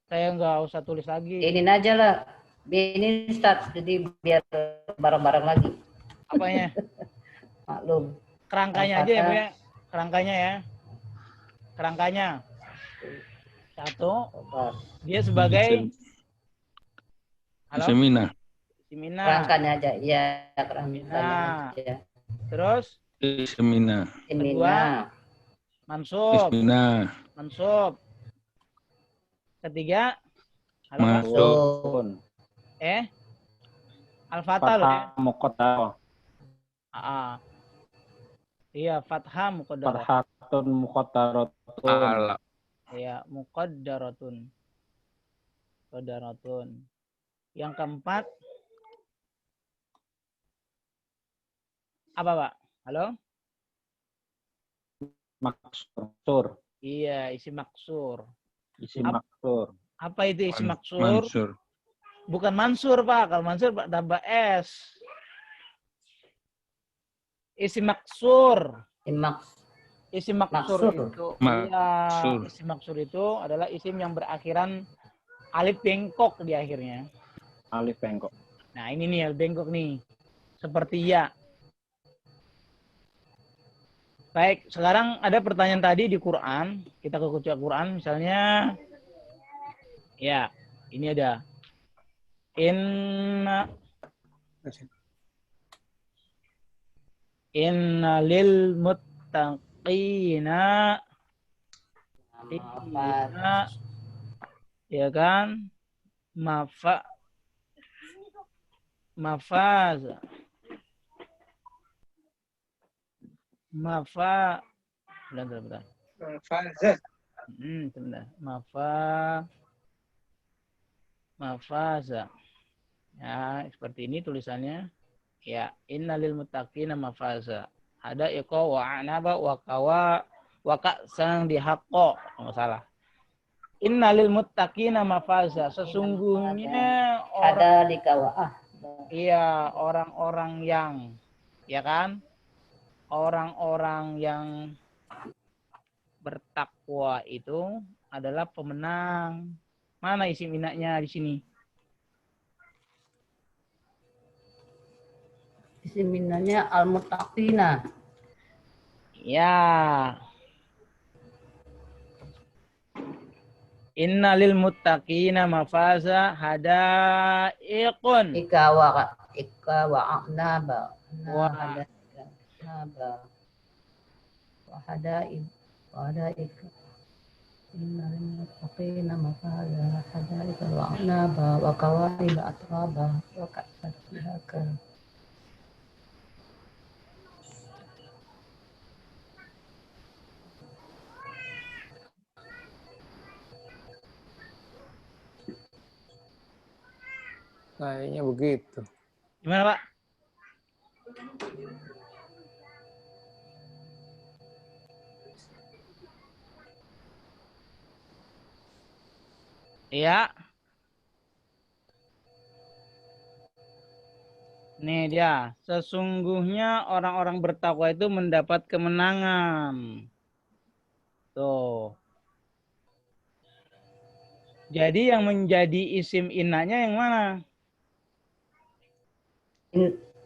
saya nggak usah tulis lagi. Ini aja lah. Ini start jadi biar bareng-bareng lagi. Apanya? Maklum. Kerangkanya aja ya, Bu Al-Fatah. ya. Kerangkanya ya. Kerangkanya. Satu, Coba. dia sebagai halo, Semina. Simina. Kerangkanya aja. Iya, kerangkanya Nah. aja. Terus Semina. Imina. mansub, Ismina. mansub. Ketiga, halo, Pak. Masuk. Pun. Al-Fatah loh ya. Fathah muqaddarah. Iya, fathah muqaddarah. Fathatun muqaddaratun. Ala. Iya, muqaddaratun. Muqaddaratun. Yang keempat apa, Pak? Halo? Maksur. Iya, isi maksur. Isi maksur. Apa itu isi maksur? Mansur. Bukan mansur, Pak. Kalau mansur tambah S. Isi maksur. Isi maksur Maksur. itu, Maksur. isi maksur itu adalah isim yang berakhiran alif bengkok di akhirnya. Alif bengkok. Nah, ini nih alif bengkok nih. Seperti ya. Baik, sekarang ada pertanyaan tadi di Quran. Kita ke Quran misalnya. Ya, ini ada. Inna lil muttaqina. Ya kan? Mafaza. Bentar. Fazaz. Sebentar. Mafaza. Ya, seperti ini tulisannya. Ya, innalil muttaqina mafaza. Ada iqa wa anaba wa kawa wa ka'san dihaqqo. Enggak salah. Innalil muttaqina mafaza. Sesungguhnya Ada di kawah. iya, orang-orang yang ya kan? Orang-orang yang bertakwa itu adalah pemenang. Mana isi minaknya di sini? Isi minanya al-muttaqina. Ya. Innalil muttaqina mafaza hadaiqun. Ika wa a'naba. Wah. Wa hadaik. Innal muttaqina mafaza hadaik wa a'naba wa kawaiba atraba wa ka'san dihaka. Kayaknya begitu. Gimana, Pak? Iya. Nih dia. Sesungguhnya orang-orang bertakwa itu mendapat kemenangan. Tuh. Jadi yang menjadi isim innanya yang mana?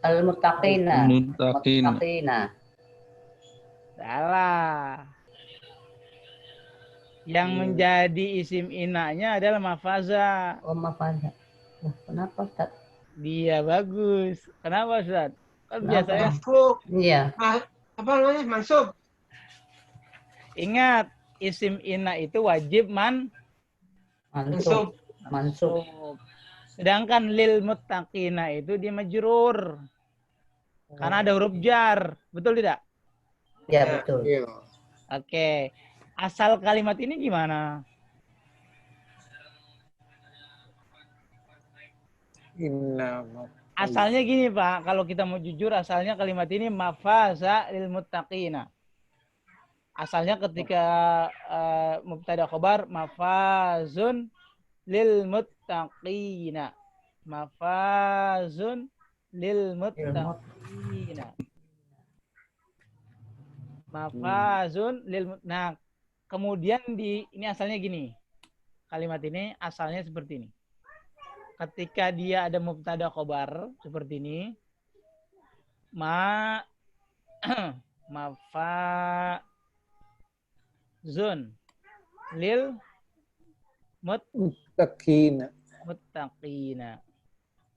Al-muttaqina. Muttaqin. Muttaqina. Salah. Yang menjadi isim innanya adalah mafaza. Oh, mafaza. Loh, kenapa Ustaz? Dia bagus. Kenapa, Ustaz? Kan Kenapa? biasanya Marfu. Iya. Apa namanya? Mansub. Ingat, isim inna itu wajib Mansub. Mansub. mansub. Sedangkan lil muttaqina itu dia majrur. Karena ada huruf jar. Betul tidak? Ya, betul. Iya. Oke. Asal kalimat ini gimana? Inna. Asalnya gini Pak, kalau kita mau jujur asalnya kalimat ini mafaza lil muttaqina. Asalnya ketika mubtada khobar mafazun lil muttaqina. Mafazun lil muttaqina. Mafazun lil Nah, kemudian ini asalnya gini. Kalimat ini asalnya seperti ini. Ketika dia ada mubtada khobar seperti ini, mafazun lil Muttaqina. muttaqina.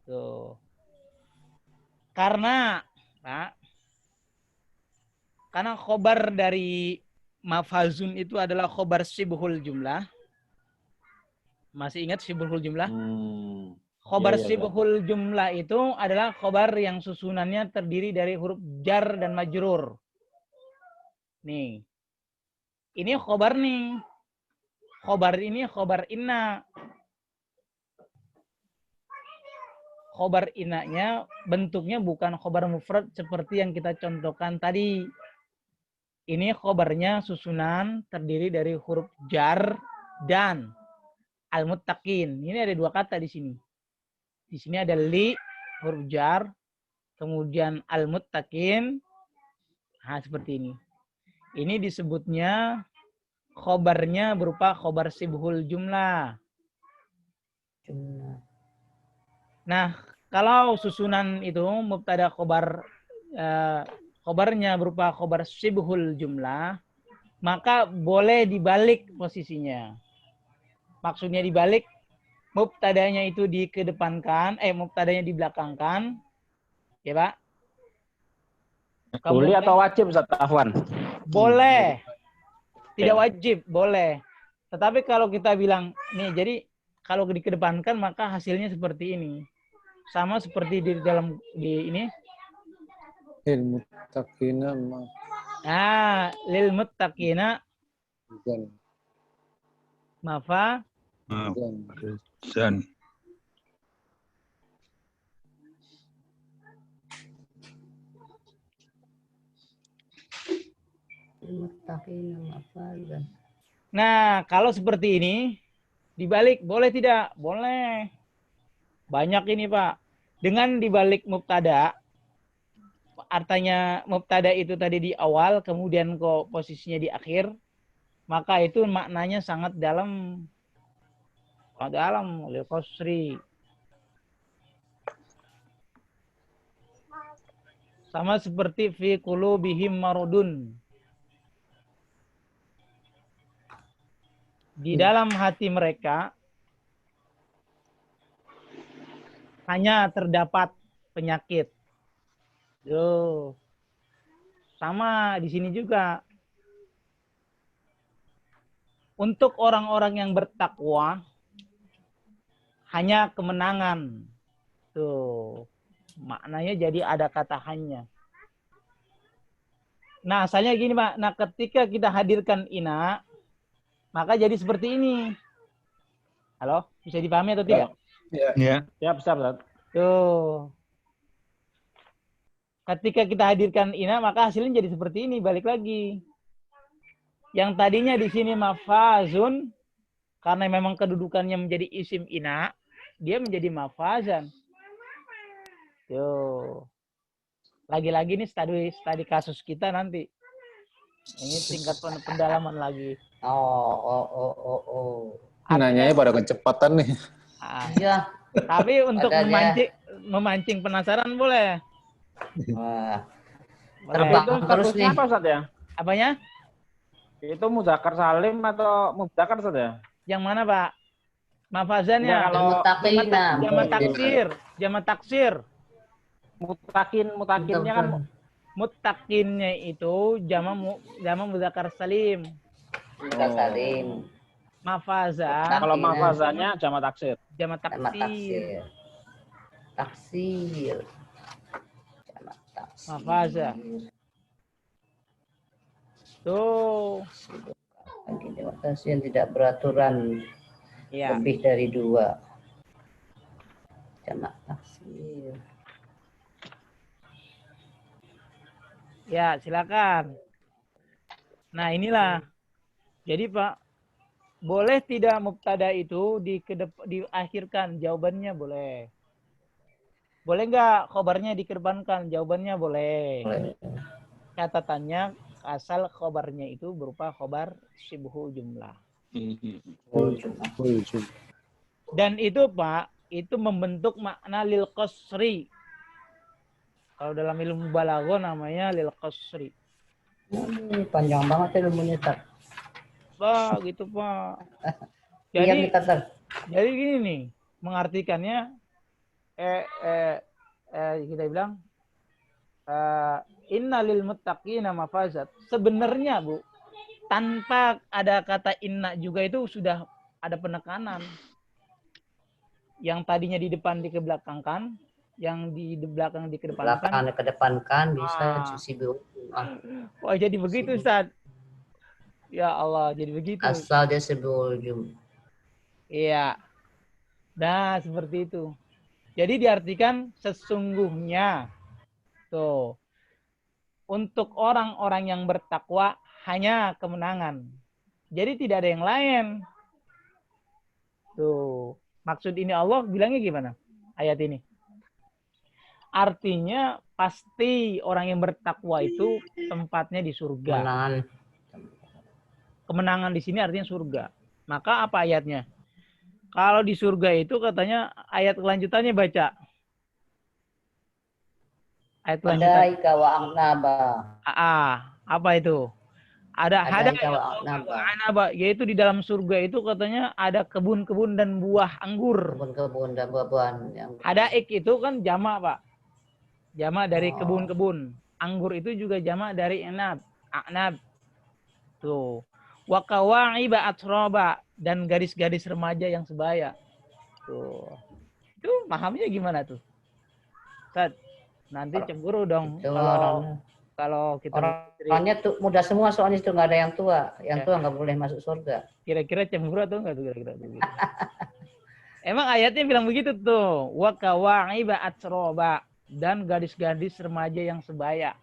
Tuh. Karena Pak, karena khobar dari mafazun itu adalah khobar sibhul jumlah. Masih ingat sibhul jumlah? Khobar sibhul jumlah itu adalah khobar yang susunannya terdiri dari huruf jar dan majrur. Nih. Ini khobar nih. Khobar ini khobar inna. Khobar innanya bentuknya bukan khobar mufrad seperti yang kita contohkan tadi. Ini khobarnya susunan terdiri dari huruf jar dan al-muttaqin. Ini ada dua kata di sini. Di sini ada li, huruf jar, kemudian al-muttaqin. Nah, seperti ini. Ini disebutnya khobarnya berupa khobar sibhul jumlah. Nah, kalau susunan itu mubtada khobar khobarnya berupa khobar sibhul jumlah, maka boleh dibalik posisinya. Maksudnya dibalik, mubtadanya itu dikedepankan, mubtadanya dibelakangkan, ya Pak? Boleh atau wajib Ustaz Afwan? Boleh. Tidak wajib, boleh. Tetapi kalau kita bilang, nih jadi kalau dikedepankan maka hasilnya seperti ini. Sama seperti di dalam ini. Lil muttaqina. Lil muttaqina. Mafa. Zan. Nah, kalau seperti ini, dibalik boleh tidak? Boleh. Banyak ini Pak. Dengan dibalik mubtada, artinya mubtada itu tadi di awal, kemudian kok posisinya di akhir, maka itu maknanya sangat dalam. Dalam oleh qasri. Sama seperti fi qulubihim maradun. Di dalam hati mereka hanya terdapat penyakit. Sama di sini juga. Untuk orang-orang yang bertakwa hanya kemenangan. Tuh. Maknanya jadi ada kata hanya. Nah, asalnya gini, Pak. Nah, ketika kita hadirkan ina, maka jadi seperti ini. Halo, bisa dipahami atau tidak? Ya. Siap, Ustaz. Tuh. Ketika kita hadirkan ina, maka hasilnya jadi seperti ini. Balik lagi. Yang tadinya di sini mafazun, karena memang kedudukannya menjadi isim ina, dia menjadi mafazan. Yo. Lagi-lagi nih studi kasus kita nanti. Ini tingkat pendalaman lagi. Nanyanya pada kecepatan nih. Iya. Tapi untuk memancing penasaran boleh. Wah. Itu Terus statusnya nih. apa Ustaz ya? Apanya? Itu muzakkar salim atau mubzakkar Ustaz ya? Yang mana, Pak? Mafazannya. Enggak, kalau Jamak taksir. Mutakinnya kan Muttakinnya itu jama mudzakkar salim. Mutakal salim. Mafaza Kalau Takinan. mafazanya jama taksir. jamak Sama taksir. taksir. Sama taksir. Mafaza. Tuh. Bagi demokrasi yang tidak beraturan Ya. lebih dari 2. Jamak taksir. Ya, silakan. Nah, inilah. Jadi, Pak, boleh tidak mubtada itu diakhirkan? Jawabannya boleh. Boleh nggak khobarnya dikedepankan? Jawabannya boleh. Boleh. Catatannya asal khobarnya itu berupa khobar sibhu jumlah. Dan itu, Pak, itu membentuk makna lil qasri. Kalau dalam ilmu balaghah namanya lil qasri. Ini panjang banget ilmunya, Tar. Pak, gitu, Pak. Iya, Jadi nih, Tar. Jadi gini nih, mengartikannya kita bilang innalil muttaqina mafazat. Sebenarnya, Bu, tanpa ada kata inna juga itu sudah ada penekanan. Yang tadinya di depan dikebelakangkan, yang di belakang dikedepankan. Belakang kedepankan bisa sibuk. Oh, jadi begitu, Ustaz. Ya Allah, jadi begitu. Asal dia sibuk ujung. Iya. Nah, seperti itu. Jadi diartikan sesungguhnya. Tuh. Untuk orang-orang yang bertakwa hanya kemenangan. Jadi tidak ada yang lain. Tuh. Maksud ini Allah bilangnya gimana? Ayat ini. Artinya pasti orang yang bertakwa itu tempatnya di surga. Kemenangan. Kemenangan di sini artinya surga. Maka apa ayatnya? Kalau di surga itu katanya ayat kelanjutannya baca. Ayat kelanjutan. Hadaika wa a'naba. Apa itu? Ada Hadaika wa hadaika a'naba. yaitu di dalam surga itu katanya ada kebun-kebun dan buah anggur. Kebun-kebun dan buah-buahan yang Hadaik itu kan jamak, Pak. Jamak dari Oh. kebun-kebun. Anggur itu juga jamak dari a'nab. Tuh. Wa kawa'iba atroba, dan gadis-gadis remaja yang sebaya. Tuh. Itu pahamnya gimana tuh? Ustaz, nanti cemburu dong itu kalau kita orangnya tuh muda semua, soalnya itu nggak ada yang tua. Yang tua nggak boleh masuk surga. kira-kira cemburu atau enggak tuh kira-kira tuh? Emang ayatnya bilang begitu tuh. Wa kawa'iba atroba, dan gadis-gadis remaja yang sebaya.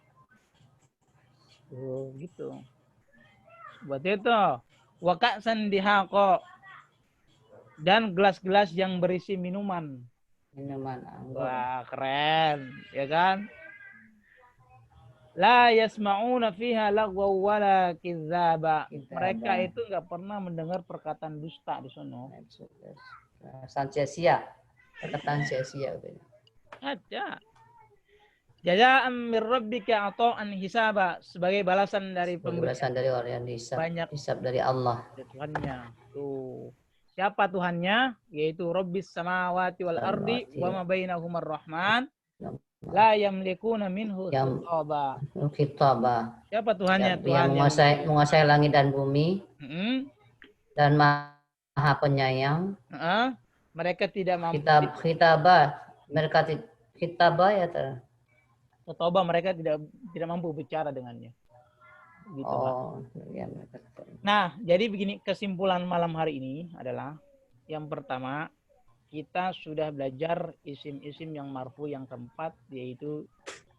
Tuh, gitu. Buat itu, wa ka'san dihaqo, dan gelas-gelas yang berisi minuman. Minuman anggur. Wah, keren, ya kan? La yasma'una fiha lagwa wala kidzaba. Mereka itu enggak pernah mendengar perkataan dusta di sana. Sia-sia. Perkataan sia-sia. Ada. Jaza'an min rabbika ata'an hisaba, sebagai balasan dari Pembalasan dari orang yang hisab. banyak Hisab dari Allah. Tuhannya. Tuh. Siapa Tuhannya? Yaitu Rabbis samawati wal ardi wa ma bainahumar rahman. La yamlikuna minhu khitaba. Khitaba. Siapa Tuhannya? Yang menguasai langit dan bumi dan Maha Penyayang. Mereka tidak mampu. Khitaba. Mereka khitaba ya ter. Khitaba, mereka tidak mampu bicara dengannya. Gitu, oh, Pak. Ya, Nah, jadi begini, kesimpulan malam hari ini adalah yang pertama, kita sudah belajar isim-isim yang marfu yang keempat, yaitu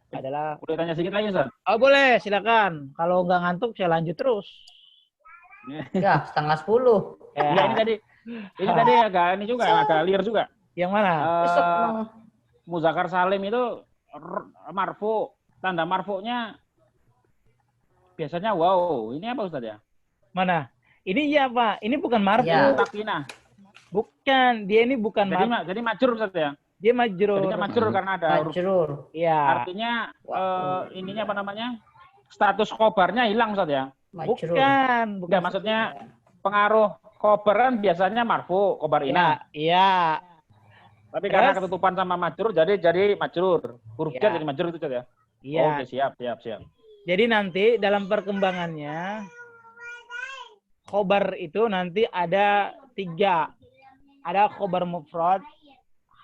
adalah. Boleh tanya sedikit lagi, Ustaz? Oh, boleh, silakan. Kalau nggak ngantuk, saya lanjut terus. Ya, 9:30. Ya, ini tadi agak liar juga. Yang mana? Muzakkar salim itu marfu, tanda marfu'nya biasanya wow. Ini apa Ustaz ya? Mana? Ini ya, Pak. Ini bukan marfu. Ya. Sakinah. Bukan. Dia ini bukan marfu. Jadi majrur Ustaz ya? Dia majrur. Jadinya majrur karena ada huruf. Majrur. Iya. Artinya ininya apa namanya? Status khobarnya hilang Ustaz ya? Majrur. Bukan. Enggak, maksudnya pengaruh khobar kan biasanya marfu, khobar ina. Iya. Tapi karena ketutupan sama majrur jadi majrur. Huruf jar jadi majrur itu Ustaz ya? Iya. Oke, siap. Jadi nanti dalam perkembangannya khobar itu nanti ada 3. Ada khobar mufrad,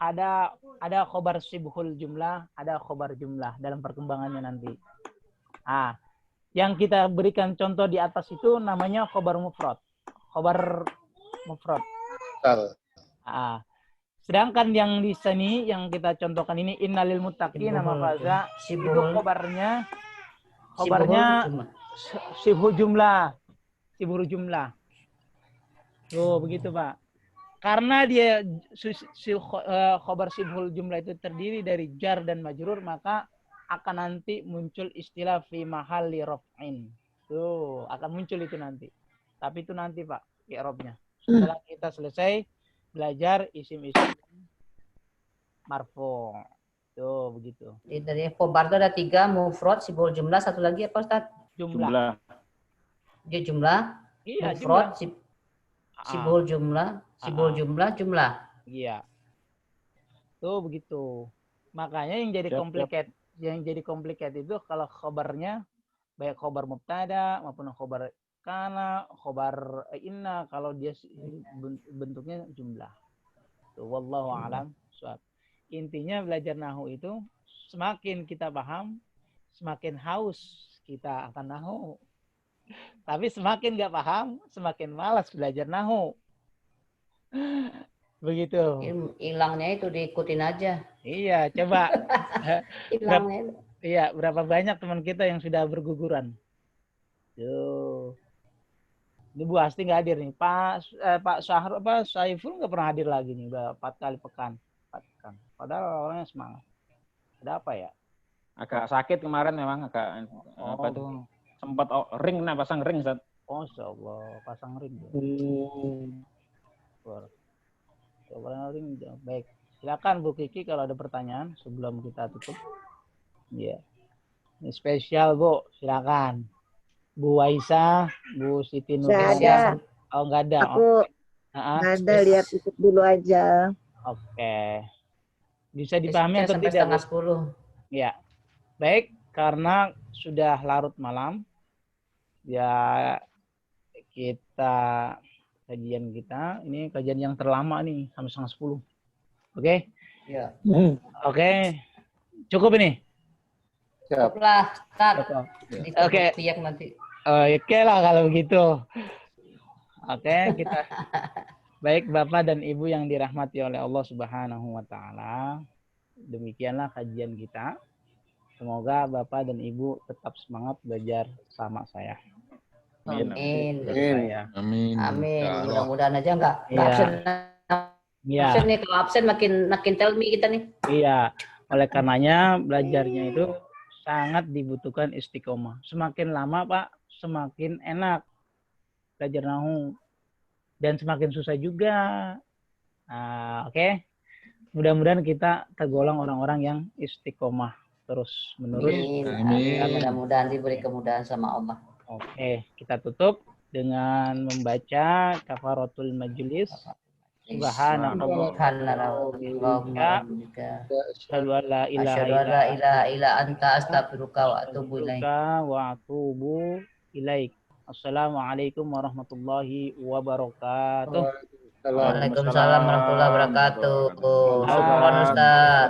ada khobar sibhul jumlah, ada khobar jumlah dalam perkembangannya nanti. Yang kita berikan contoh di atas itu namanya khobar mufrad. Khobar mufrad. Sedangkan yang di sini yang kita contohkan ini innalil muttaqina mafaza, itu khobarnya sibhul jumlah. Sibhul jumlah. Tuh begitu Pak. Karena dia khobar sibhul jumlah itu terdiri dari jar dan majrur, maka akan nanti muncul istilah fi mahalli raf'in. Tuh, akan muncul itu nanti. Tapi itu nanti Pak, i'rabnya. Setelah kita selesai belajar isim-isim marfu'. Tuh, begitu. Dari khobar itu ada 3, mufrad, sibul jumlah, satu lagi apa Ustaz? Jumlah. Dia jumlah, Iya, mufrad, jumlah. sibul jumlah, jumlah. Iya. Tuh begitu. Makanya yang jadi komplikat itu kalau khobarnya baik khobar mubtada maupun khobar kana, khobar inna, kalau dia bentuknya jumlah. Tuh, wallahu a'lam bishawab. Intinya belajar nahwu itu semakin kita paham, semakin haus kita akan nahwu. Tapi semakin nggak paham, semakin malas belajar nahwu. Begitu. Hilangnya itu diikutin aja. Iya, coba. Hilangnya. Iya, berapa banyak teman kita yang sudah berguguran. Tuh. Ini Bu Asti nggak hadir nih. Pak Saiful nggak pernah hadir lagi nih. Udah 4 kali pekan. 4 pekan. Padahal orangnya semangat. Ada apa ya? Agak sakit kemarin memang, agak apa tuh, sempat ring, pasang ring Ustaz. Oh, insyaallah pasang ring. Baik. Silakan Bu Kiki kalau ada pertanyaan sebelum kita tutup. Iya. Ini spesial Bu, silakan. Bu Aisyah, Bu Siti Nggak ada. Oh, enggak ada. Aku nggak ada, lihat ikut dulu aja. Oke. Bisa dipahami atau sampai tidak? 9:30. Ya. Baik, karena sudah larut malam, ya kita kajian kita ini kajian yang terlama nih sampai 9:30. Oke? Ya. Oke. Cukup ini. Cukuplah, Ustaz. Oke. Tiap nanti. Oke lah kalau begitu. Oke, kita baik Bapak dan Ibu yang dirahmati oleh Allah Subhanahu wa taala. Demikianlah kajian kita. Semoga Bapak dan Ibu tetap semangat belajar sama saya. Amin. Amin. Amin. Mudah-mudahan aja enggak Iya. absen. Iya. Absen nih, kalau absen makin tell me kita nih. Iya. Oleh karenanya belajarnya itu sangat dibutuhkan istiqomah. Semakin lama Pak, semakin enak belajar nahwu. Dan semakin susah juga. Oke. Mudah-mudahan kita tergolong orang-orang yang istiqomah terus menerus. Amin. Mudah-mudahan diberi kemudahan sama Allah. Oke, kita tutup dengan membaca kafaratul majlis. Subhanallah. Asyhadu an la ilaha illa anta astaghfiruka wa atubu ilaik. Assalamualaikum warahmatullahi wabarakatuh. Waalaikumsalam warahmatullahi wabarakatuh. Syukran Ustaz.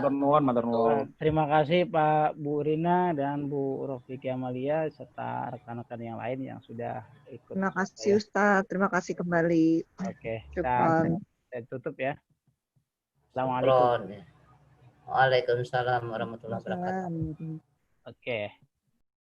Terima kasih Pak Bu Rina dan Bu Rofiki Amalia serta rekan-rekan yang lain yang sudah ikut. Terima kasih Ustaz, terima kasih kembali. Oke, kita tutup ya. Assalamualaikum. Waalaikumsalam warahmatullahi wabarakatuh. Oke.